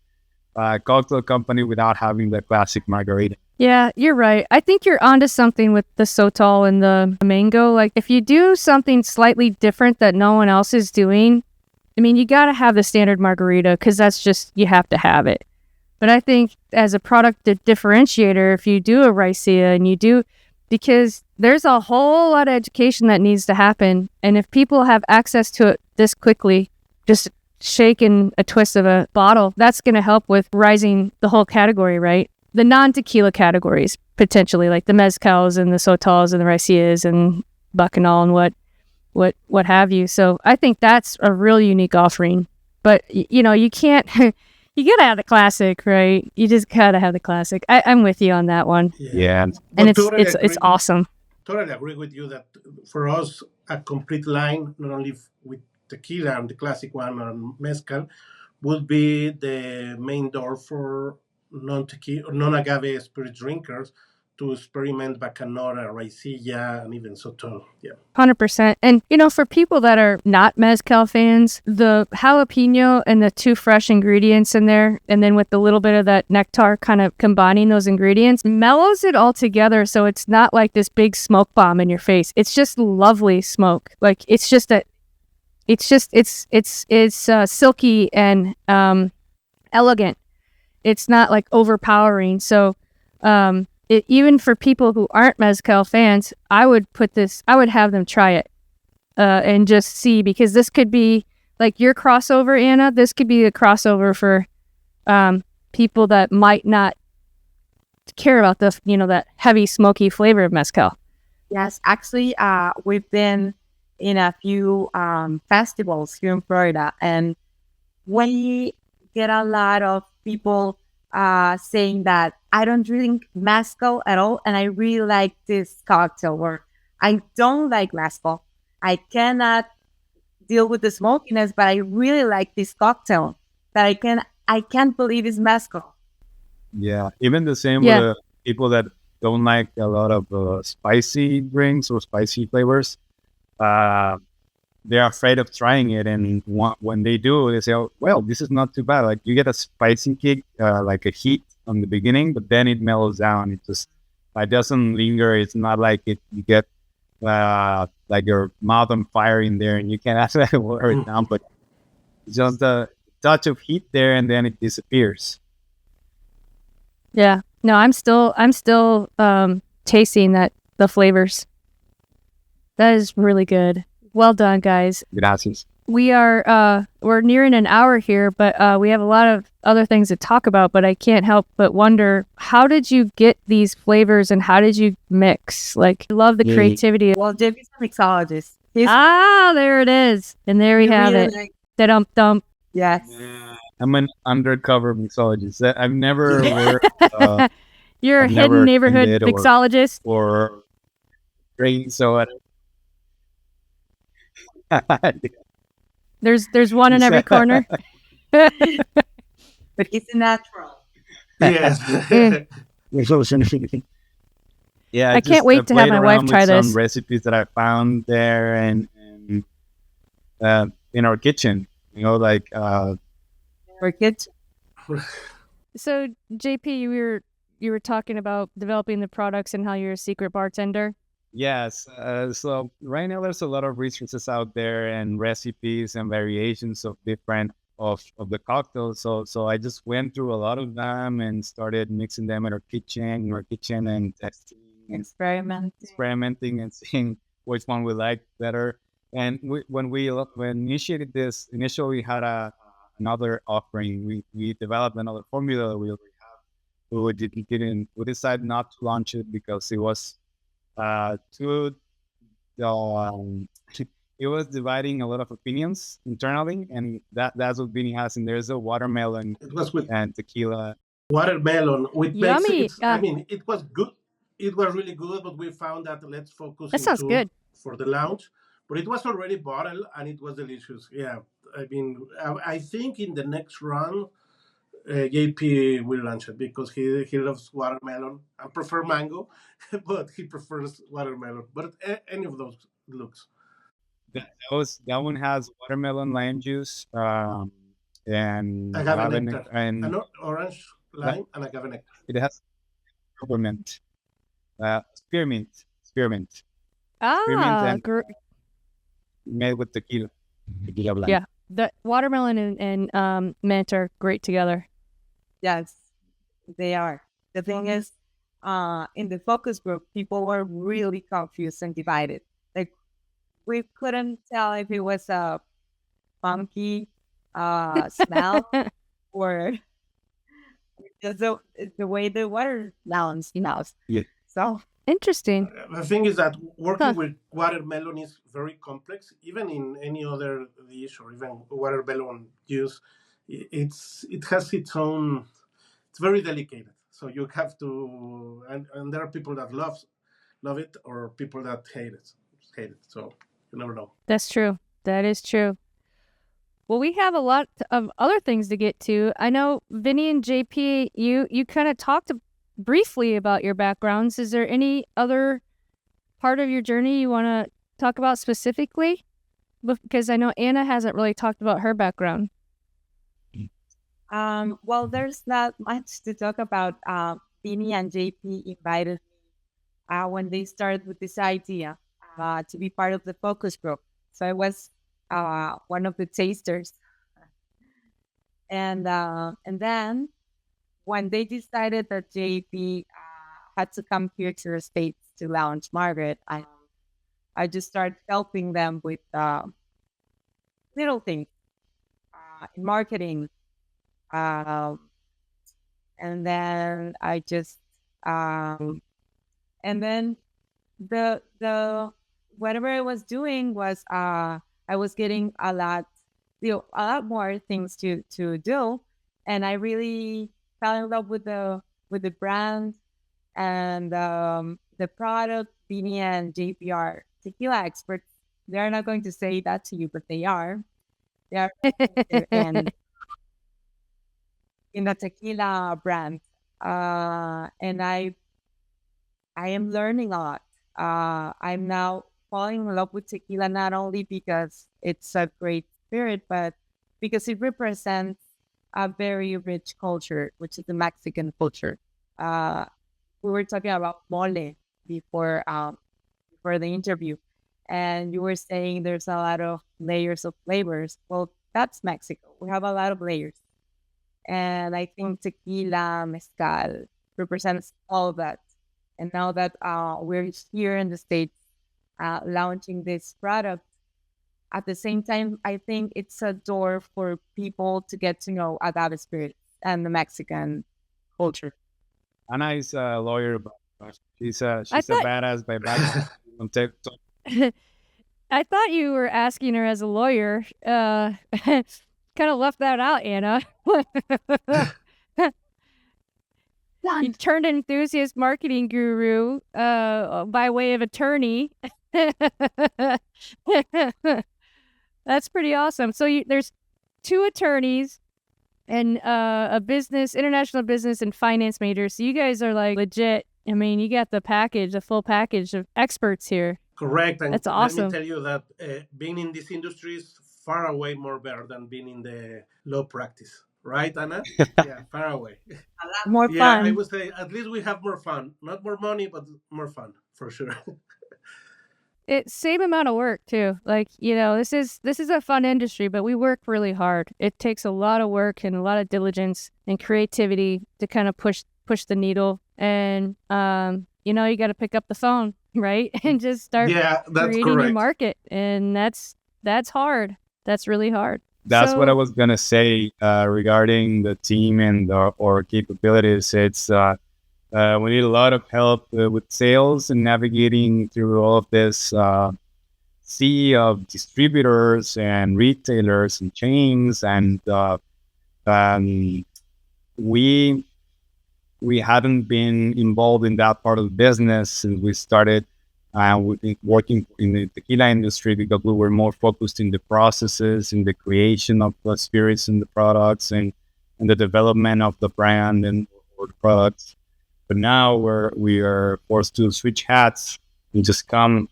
cocktail company without having the classic margarita. Yeah, you're right. I think you're onto something with the Sotol and the mango. Like, if you do something slightly different that no one else is doing, you got to have the standard margarita because that's just, you have to have it. But I think as a product differentiator, if you do a raicilla and you do, because there's a whole lot of education that needs to happen. And if people have access to it this quickly, just shake and a twist of a bottle, that's going to help with rising the whole category, right? The non-tequila categories, potentially, like the mezcals and the sotols and the raicillas and bacanal and what have you. So I think that's a real unique offering. But, you can't... You gotta have the classic, right? You just gotta have the classic. I'm with you on that one. Yeah. And it's awesome. Totally agree with you that for us, a complete line, not only with tequila and the classic one and mezcal, would be the main door for non-agave spirit drinkers to experiment bacanora, raicilla, and even sotol. Yeah, 100%. And for people that are not mezcal fans, the jalapeno and the two fresh ingredients in there, and then with a little bit of that nectar, kind of combining those ingredients, mellows it all together. So it's not like this big smoke bomb in your face. It's just lovely smoke. Like, it's silky and elegant. It's not like overpowering. So, even for people who aren't mezcal fans, I would have them try it and just see, because this could be like your crossover, Anna. This could be a crossover for people that might not care about that heavy smoky flavor of mezcal. Yes, actually, we've been in a few festivals here in Florida, and we get a lot of people saying that I don't drink mezcal at all, and I really like this cocktail, or I don't like mezcal. I cannot deal with the smokiness, but I really like this cocktail that I can't believe is mezcal. Yeah, even the same with people that don't like a lot of spicy drinks or spicy flavors. they're afraid of trying it, and when they do, they say, "Oh, well, this is not too bad." Like you get a spicy kick, like a heat on the beginning, but then it mellows down. It doesn't linger. It's not like you get like your mouth on fire in there, and you can't actually wear it down. But just a touch of heat there, and then it disappears. Yeah. No, I'm still tasting the flavors. That is really good. Well done, guys. Gracias. We're nearing an hour here, but we have a lot of other things to talk about, but I can't help but wonder, how did you get these flavors and how did you mix? Like, I love the creativity. Well, JP's a mixologist. There it is. And there we have it. Da-dum-dum. Yes. I'm an undercover mixologist. I've never worked. You're a hidden neighborhood mixologist? Or brain, so There's one in every corner. But it's a natural. Yes. Yeah, I can't wait to have my wife try this. Some recipes that I found there and in our kitchen, like our kitchen. So JP, you were talking about developing the products and how you're a secret bartender. Yes. So right now there's a lot of resources out there and recipes and variations of different of the cocktails. So I just went through a lot of them and started mixing them in our kitchen and testing, experimenting and seeing which one we like better. And when we initiated this, initially we had another offering. We developed another formula that we already have. We decided not to launch it because it was too it was dividing a lot of opinions internally, and that's what Vinny has. And there's a watermelon and tequila. Watermelon with Yummy. I mean, it was good. It was really good, but we found that let's focus That sounds good for the launch. But it was already bottled and it was delicious. Yeah, I mean, I think in the next run, JP will launch it because he loves watermelon. I prefer mango, but he prefers watermelon. But any of those looks. That one has watermelon, lime juice, and agave nectar, and orange lime, and agave nectar. It has peppermint, spearmint, made with tequila. Yeah, the watermelon and mint are great together. Yes, they are. The thing is, in the focus group, people were really confused and divided. Like, we couldn't tell if it was a funky smell or just the way the watermelon smells. Yeah. So interesting. The thing is that working with watermelon is very complex. Even in any other dish or even watermelon juice, it has its own. It's very delicate. So you have to, and there are people that love it, or people that hate it. So you never know. That's true. That is true. Well, we have a lot of other things to get to. I know Vinny and JP, you kind of talked briefly about your backgrounds. Is there any other part of your journey you want to talk about specifically? Because I know Ana hasn't really talked about her background. Well, there's not much to talk about. Vinny and JP invited me when they started with this idea to be part of the focus group. So I was one of the tasters, and then when they decided that JP had to come here to the States to launch Margaret, I just started helping them with little things in marketing. And then I just and then the whatever I was doing was I was getting a lot more things to do, and I really fell in love with the brand and the product. Vinny and JP are tequila experts. They're not going to say that to you, but they are. They are and in the tequila brand, and I am learning a lot. I'm now falling in love with tequila not only because it's a great spirit, but because it represents a very rich culture, which is the Mexican culture. Uh, we were talking about mole before before the interview, and you were saying there's a lot of layers of flavors. Well, that's Mexico. We have a lot of layers, and I think tequila, mezcal represents all of that. And now that we're here in the States launching this product, at the same time, I think it's a door for people to get to know agave spirit and the Mexican culture. Anna is a lawyer, but I she's a thought badass by background. On TikTok. I thought you were asking her as a lawyer. Kind of left that out, Anna. You turned enthusiast marketing guru by way of attorney. That's pretty awesome. So there's two attorneys and a international business and finance major. So you guys are like legit. I mean, you got the package, the full package of experts here. Correct. And That's let me awesome. tell you that being in this industry is far away more better than being in the law practice. Right, Anna? Yeah, far away. More Yeah, I fun. would say at least we have more fun. Not more money, but more fun for sure. It's same amount of work too. Like, this is a fun industry, but we work really hard. It takes a lot of work and a lot of diligence and creativity to kind of push the needle. And you got to pick up the phone, right? And just start Yeah, that's creating your correct. market. And that's hard. That's really hard. That's what I So was gonna say regarding the team and our capabilities. It's we need a lot of help with sales and navigating through all of this sea of distributors and retailers and chains, and we haven't been involved in that part of the business since we started working in the tequila industry, because we were more focused in the processes, in the creation of the spirits and the products, and the development of the brand and or the products. But now we are forced to switch hats and just come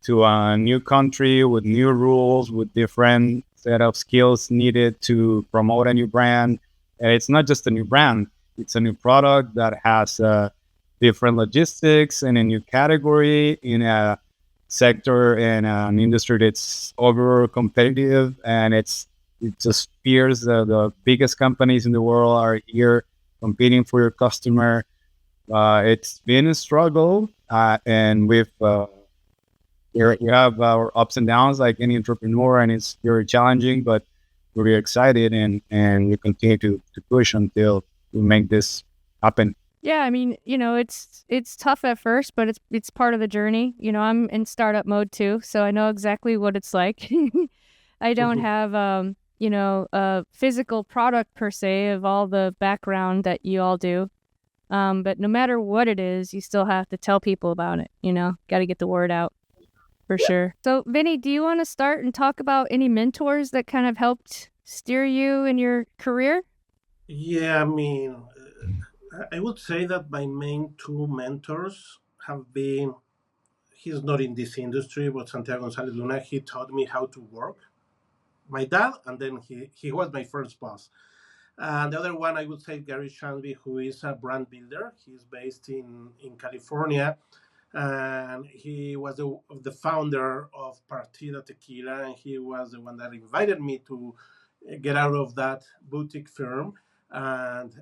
to a new country with new rules, with different set of skills needed to promote a new brand. And it's not just a new brand; it's a new product that has different logistics and a new category in a sector and an industry that's over competitive, and it just fears the biggest companies in the world are here competing for your customer. It's been a struggle, and we have our ups and downs like any entrepreneur, and it's very challenging, but we're very excited, and we continue to push until we make this happen. yeah, I mean, it's tough at first, but it's part of the journey. I'm in startup mode too, so I know exactly what it's like. I don't have a physical product per se of all the background that you all do. But no matter what it is, you still have to tell people about it, got to get the word out for sure. So, Vinny, do you want to start and talk about any mentors that kind of helped steer you in your career? Yeah, I mean, I would say that my main two mentors have been, he's not in this industry, but Santiago Gonzalez Luna, he taught me how to work. My dad, and then he was my first boss. And the other one, I would say Gary Shanby, who is a brand builder. He's based in California, and he was the founder of Partida Tequila, and he was the one that invited me to get out of that boutique firm and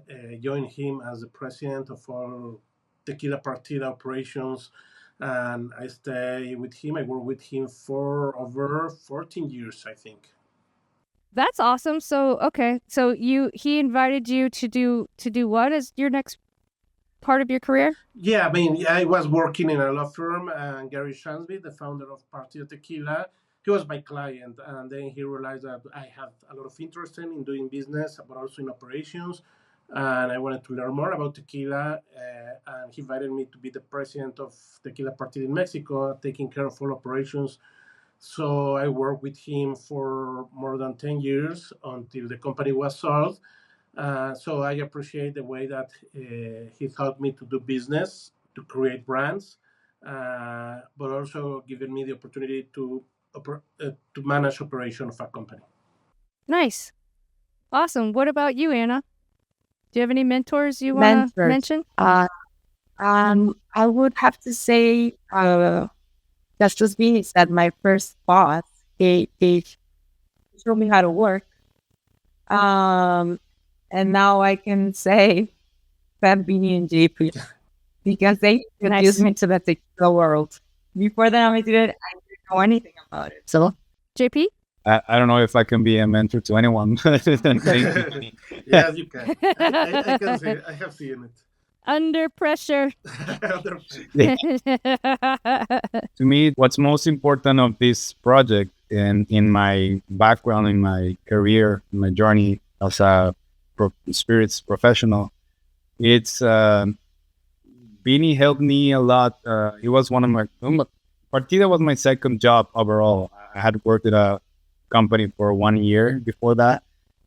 join him as the president of all Tequila Partida operations. And I stay with him. I work with him for over 14 years, I think. That's awesome. So, okay. So he invited you to do what as your next part of your career? Yeah, I mean, I was working in a law firm, and Gary Shansby, the founder of Partida Tequila, he was my client, and then he realized that I had a lot of interest in doing business, but also in operations, and I wanted to learn more about tequila, and he invited me to be the president of Tequila Partida in Mexico, taking care of all operations. So I worked with him for more than 10 years until the company was sold. So I appreciate the way that he helped me to do business, to create brands, but also giving me the opportunity to manage operation of a company. Nice. Awesome. What about you, Anna? Do you have any mentors you want to mention? I would have to say, just being that my first boss, he showed me how to work. And now I can say Bambini and JP because they introduced me to the tequila world. Before that, I didn't know anything about it. So, JP? I don't know if I can be a mentor to anyone. Yes, you can. I can see it. I have seen it. Under pressure. To me, what's most important of this project and in my background, in my career, in my journey as a spirits professional, it's Bini helped me a lot. He was one of my Partida was my second job overall. I had worked at a company for 1 year before that,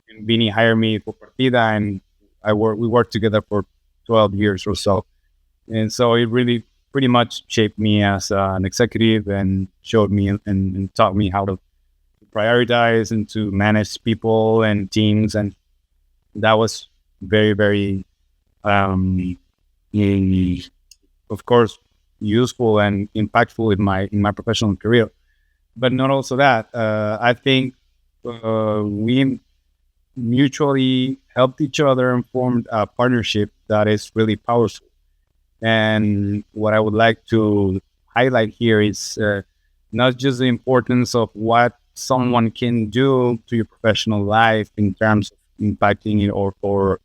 and Bini hired me for Partida, and we worked together for 12 years or so. And so it really pretty much shaped me as an executive and showed me and taught me how to prioritize and to manage people and teams. And that was very, very, of course, useful and impactful in my professional career. But not also that. I think we mutually helped each other and formed a partnership that is really powerful. And what I would like to highlight here is not just the importance of what someone can do to your professional life in terms of impacting it or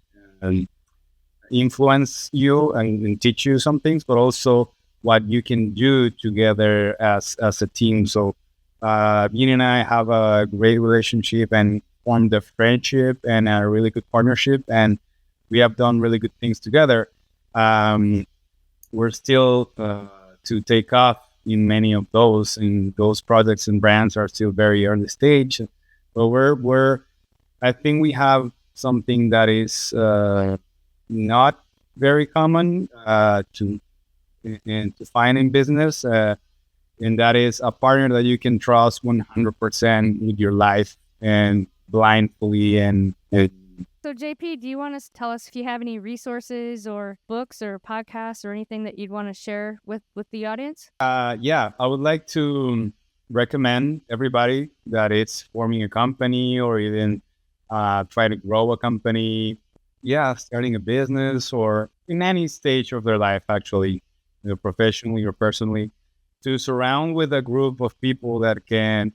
influence you and teach you some things, but also what you can do together as a team. So Yin and I have a great relationship and formed a friendship and a really good partnership, and we have done really good things together. We're still to take off in many of those, and those projects and brands are still very early stage. But I think we have something that is not very common to find in business, and that is a partner that you can trust 100% with your life and blindly and. So JP, do you want to tell us if you have any resources or books or podcasts or anything that you'd want to share with the audience? Yeah, I would like to recommend everybody that it's forming a company or even try to grow a company. Yeah, starting a business or in any stage of their life, actually, professionally or personally, to surround with a group of people that can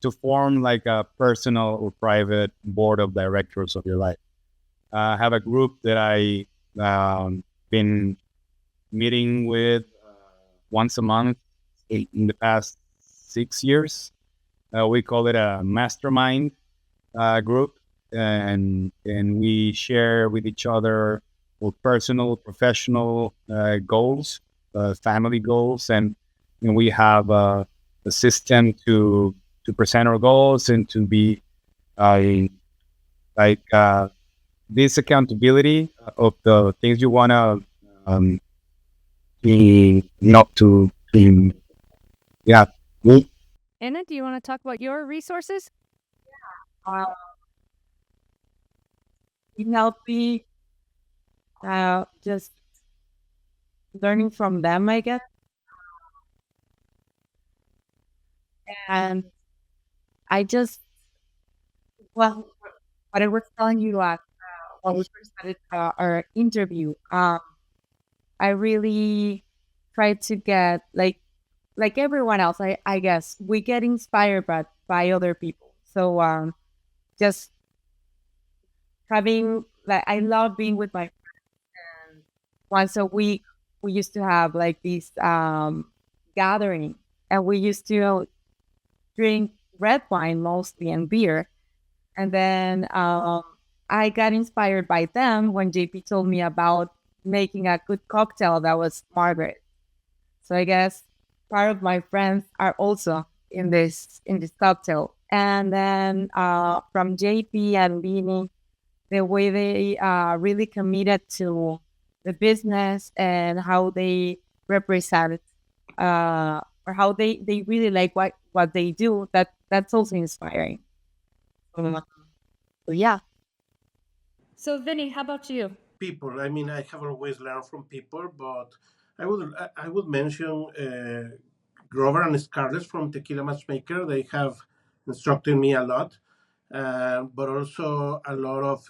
to form like a personal or private board of directors of your life. I have a group that I been meeting with once a month in the past 6 years. We call it a mastermind group, and we share with each other our personal, professional goals, family goals, and we have a system to present our goals and to be this accountability of the things you want to not to yeah. Anna, do you want to talk about your resources? It helped me just learning from them, I guess. And I just, well, what I was telling you when we first started our interview, I really tried to get like everyone else. I guess we get inspired by other people. So just having I love being with my friends. And once a week, we used to have like this gathering, and we used to drink red wine mostly and beer. And then I got inspired by them when JP told me about making a good cocktail that was Margaret. So I guess part of my friends are also in this cocktail. And then from JP and Vini, the way they really committed to the business and how they represent or how they really like what they do. That's also inspiring. So yeah. So, Vinny, how about you? People. I mean, I have always learned from people, but I would mention Grover and Scarlett from Tequila Matchmaker. They have instructed me a lot, but also a lot of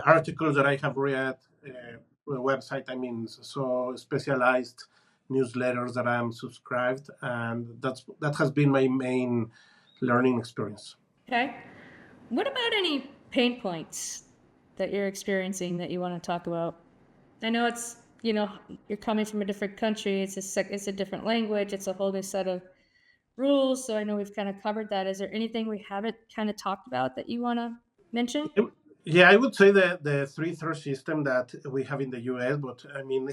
articles that I have read, the website. I mean, so specialized newsletters that I'm subscribed, and that has been my main learning experience. Okay. What about any pain points that you're experiencing that you want to talk about? I know it's, you're coming from a different country. It's a different language. It's a whole new set of rules. So I know we've kind of covered that. Is there anything we haven't kind of talked about that you want to mention? Yeah, I would say the three-tier system that we have in the US, but I mean,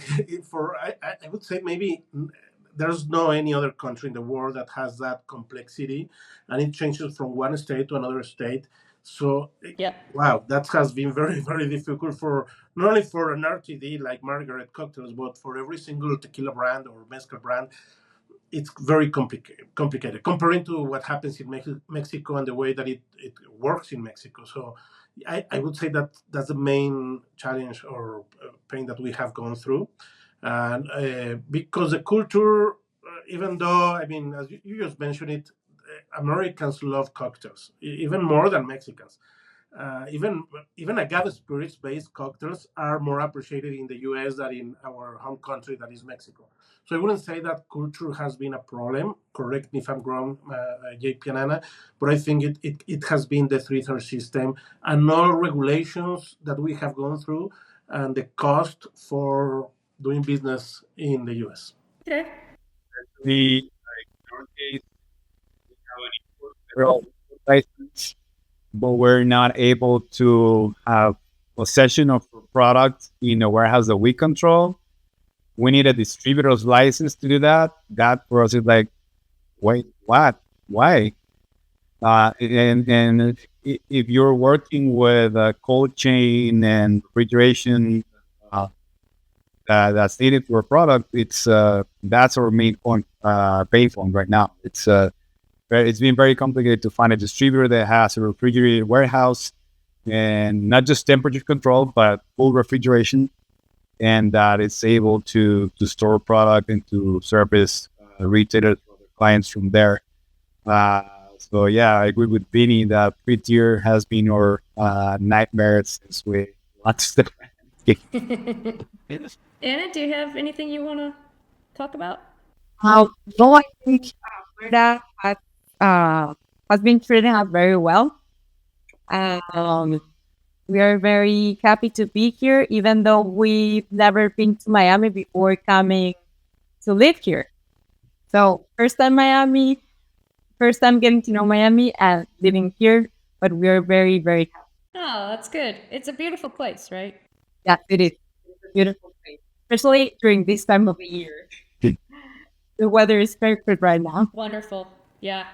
I would say maybe there's no any other country in the world that has that complexity, and it changes from one state to another state. So, Yep. wow, that has been very, very difficult for not only for an RTD like Margaret cocktails, but for every single tequila brand or mezcal brand. It's very complicated comparing to what happens in Mexico and the way that it works in Mexico. So I would say that that's the main challenge or pain that we have gone through. And because the culture, even though, I mean, as you just mentioned it, Americans love cocktails, even more than Mexicans. Even agave spirits based cocktails are more appreciated in the US than in our home country, that is Mexico. So I wouldn't say that culture has been a problem. Correct me if I'm wrong, JP and Anna, but I think it has been the three-tier system and all regulations that we have gone through and the cost for doing business in the US. Okay. In our case, we have an import license, but we're not able to have possession of a product in a warehouse that we control. We need a distributor's license to do that. That for us is like, wait, what? Why? And if you're working with a cold chain and refrigeration that's needed for a product, it's that's our main point, pain point right now. It's been very complicated to find a distributor that has a refrigerated warehouse and not just temperature control, but full refrigeration, and that is able to store product and to service retailers or clients from there. So yeah, I agree with Vinny that three-tier has been our nightmare since we launched the brand. Anna, do you have anything you want to talk about? No, I think Florida has been treating us very well. We are very happy to be here, even though we've never been to Miami before coming to live here. So first time Miami, first time getting to know Miami and living here, but we are very, very happy. Oh, that's good. It's a beautiful place, right? Yeah, it is. It's a beautiful place, especially during this time of the year. The weather is perfect right now. Wonderful. Yeah.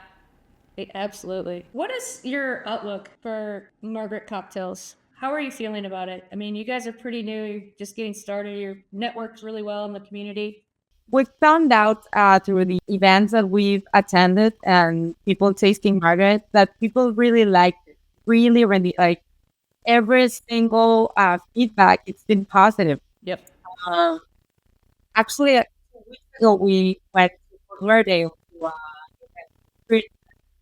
Absolutely. What is your outlook for Margaret Cocktails? How are you feeling about it? I mean, you guys are pretty new. You're just getting started. Your network's really well in the community. We found out through the events that we've attended and people tasting Margaret that people really liked it. Really, really like every single feedback. It's been positive. Yep. Actually, 2 weeks ago, we went to Fort Lauderdale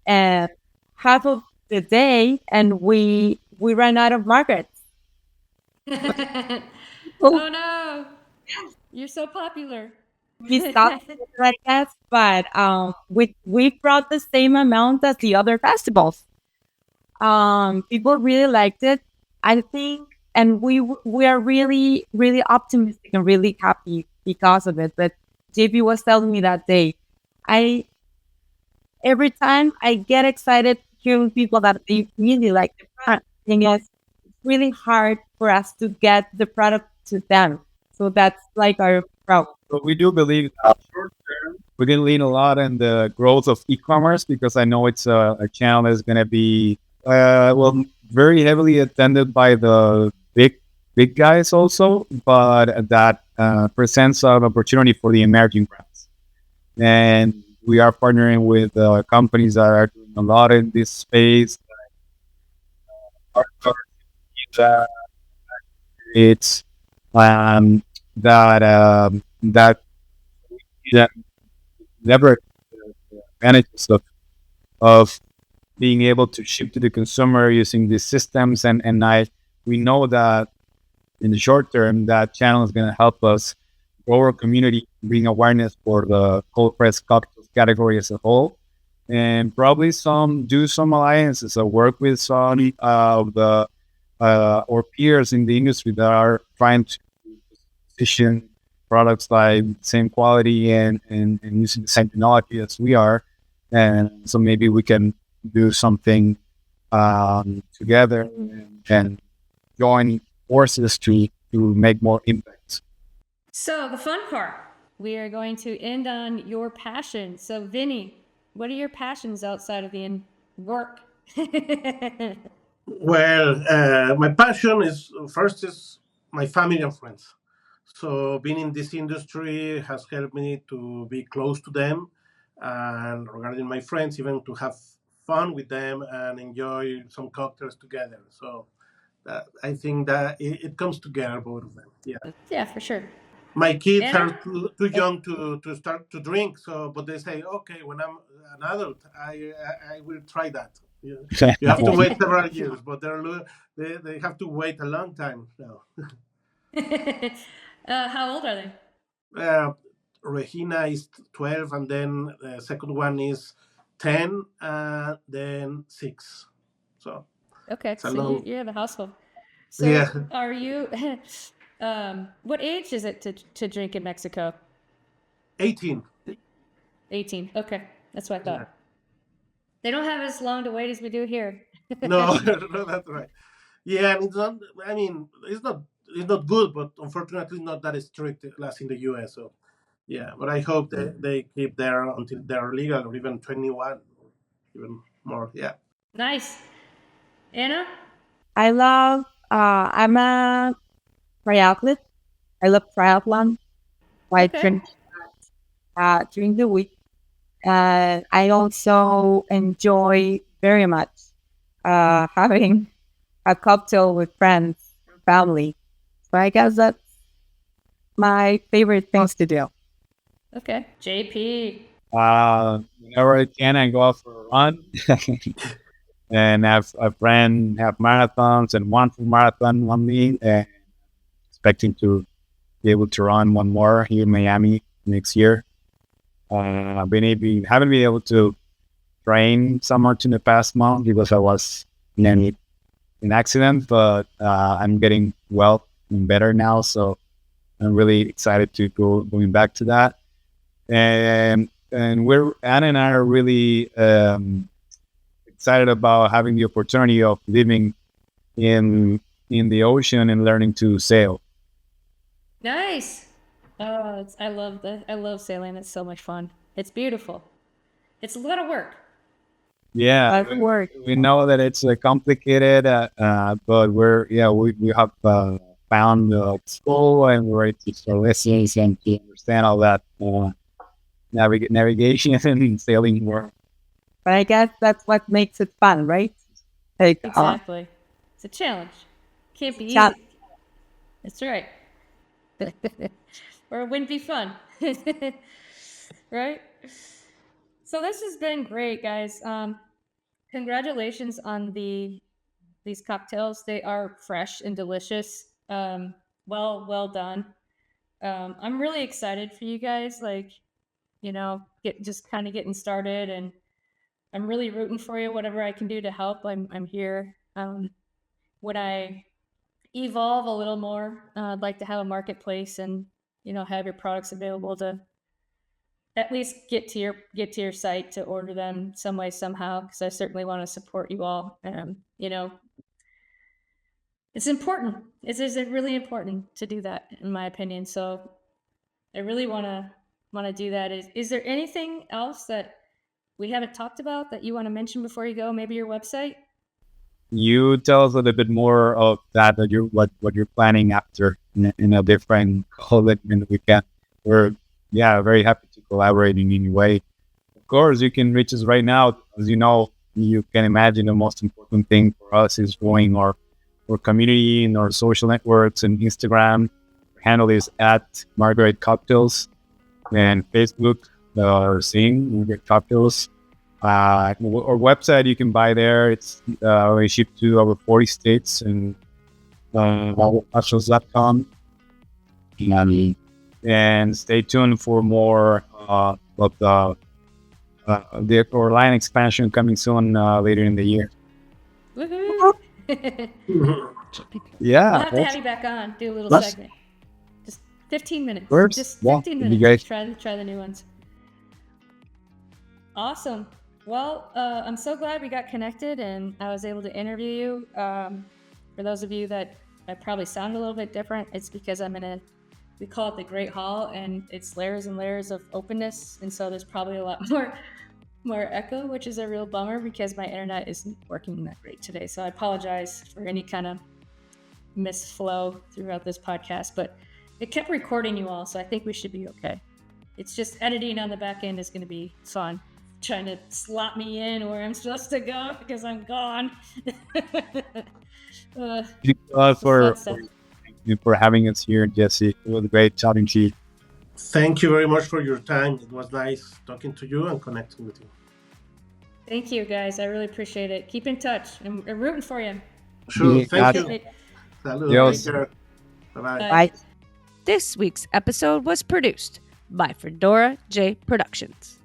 and half of the day, and we ran out of Margaret. Oh no! You're so popular. We stopped like that, but we brought the same amount as the other festivals. People really liked it, I think, and we are really, really optimistic and really happy because of it. But JP was telling me that day, every time I get excited hearing people that they really like the product. Thing is, it's really hard for us to get the product to them. So that's like our problem. But we do believe that short term, we can lean a lot on the growth of e-commerce because I know it's a channel that's going to be very heavily attended by the big guys also, but that presents an opportunity for the emerging brands. and we are partnering with companies that are doing a lot in this space. It's that that never advantages of being able to ship to the consumer using these systems, and we know that in the short term that channel is going to help us grow our community, bring awareness for the cold pressed cocktails category as a whole, and probably some alliances or work with some of the or peers in the industry that are trying to position products like same quality and using the same technology as we are. And so maybe we can do something together and join forces to make more impact. So, the fun part, we are going to end on your passion. So, Vinny, what are your passions outside of the work? Well, my passion is first is my family and friends. So being in this industry has helped me to be close to them, and regarding my friends, even to have fun with them and enjoy some cocktails together. So I think that it comes together, both of them. Yeah. Yeah, for sure. My kids are Anna? too young to start to drink, so but they say, okay, when I'm an adult, I will try that. You have to wait several years, but they have to wait a long time now. How old are they? Uh, Regina is 12, and then the second one is 10, and then 6. So Okay, it's a so long, you have a household. So yeah, are you? What age is it to drink in Mexico? 18. 18. Okay, that's what I Yeah. thought. They don't have as long to wait as we do here. No, no, that's right. Yeah, and it's not. I mean, it's not good, but unfortunately, not that strict as in the US. So yeah, but I hope that they keep there until they're legal or even 21, or even more. Yeah. Nice. Anna? I love, I'm a triathlete. I love triathlon. I Okay. train during the week. And I also enjoy very much having a cocktail with friends and family. So I guess that's my favorite things to do. Okay. JP. Whenever I can, I go out for a run and have a friend have marathons and one full marathon, one meet, and expecting to be able to run one more here in Miami next year. Haven't been able to train so much in the past month because I was in an accident, but I'm getting well and better now, so I'm really excited to going back to that. And we're Anna and I are really excited about having the opportunity of living in the ocean and learning to sail. Nice. Oh, I love that. I love sailing. It's so much fun. It's beautiful. It's a lot of work. Yeah, That work. we know that it's complicated, but we have found school and we're ready to start lessons and to understand all that navigation and sailing work. But I guess that's what makes it fun, right? Like, Exactly. It's a challenge. Can't be cha- easy. That's right. Or it wouldn't be fun. Right? So this has been great, guys. Congratulations on these cocktails. They are fresh and delicious. Well done. I'm really excited for you guys. Like, get just kind of getting started, and I'm really rooting for you. Whatever I can do to help, I'm here. When I evolve a little more, I'd like to have a marketplace and have your products available to at least get to your site to order them some way somehow, because I certainly want to support you all. It's important. It's really important to do that, in my opinion. So I really want to do that. Is there anything else that we haven't talked about that you want to mention before you go? Maybe your website. You tell us a little bit more of that what you're planning after in a different call that we can. We're yeah, very happy to collaborate in any way. Of course, you can reach us right now. As you know, you can imagine the most important thing for us is growing our community and our social networks and Instagram. Our handle is at Margaret Cocktails, and Facebook, same Margaret Cocktails. Our website you can buy there. It's we ship to over 40 states and cocktails.com. And stay tuned for more of the our line expansion coming soon later in the year. Woohoo! Yeah, We'll have to have you back on, do a little Let's- segment. Just 15 minutes. Works. Just Yeah, 15 that'd be minutes. great. Try the new ones. Awesome. Well, I'm so glad we got connected and I was able to interview you. For those of you that I probably sound a little bit different, it's because I'm in we call it the Great Hall, and it's layers and layers of openness, and so there's probably a lot more echo, which is a real bummer because my internet isn't working that great today. So I apologize for any kind of misflow throughout this podcast, but it kept recording you all, so I think we should be okay. It's just editing on the back end is going to be fun, trying to slot me in where I'm supposed to go because I'm gone. Thank you for having us here, Jesse. It was great chatting to you. Thank you very much for your time. It was nice talking to you and connecting with you. Thank you, guys. I really appreciate it. Keep in touch. I'm rooting for you. Sure. Thank you. Bye. Salud. Yes. Take care. Bye-bye. Bye. This week's episode was produced by Fedora J Productions.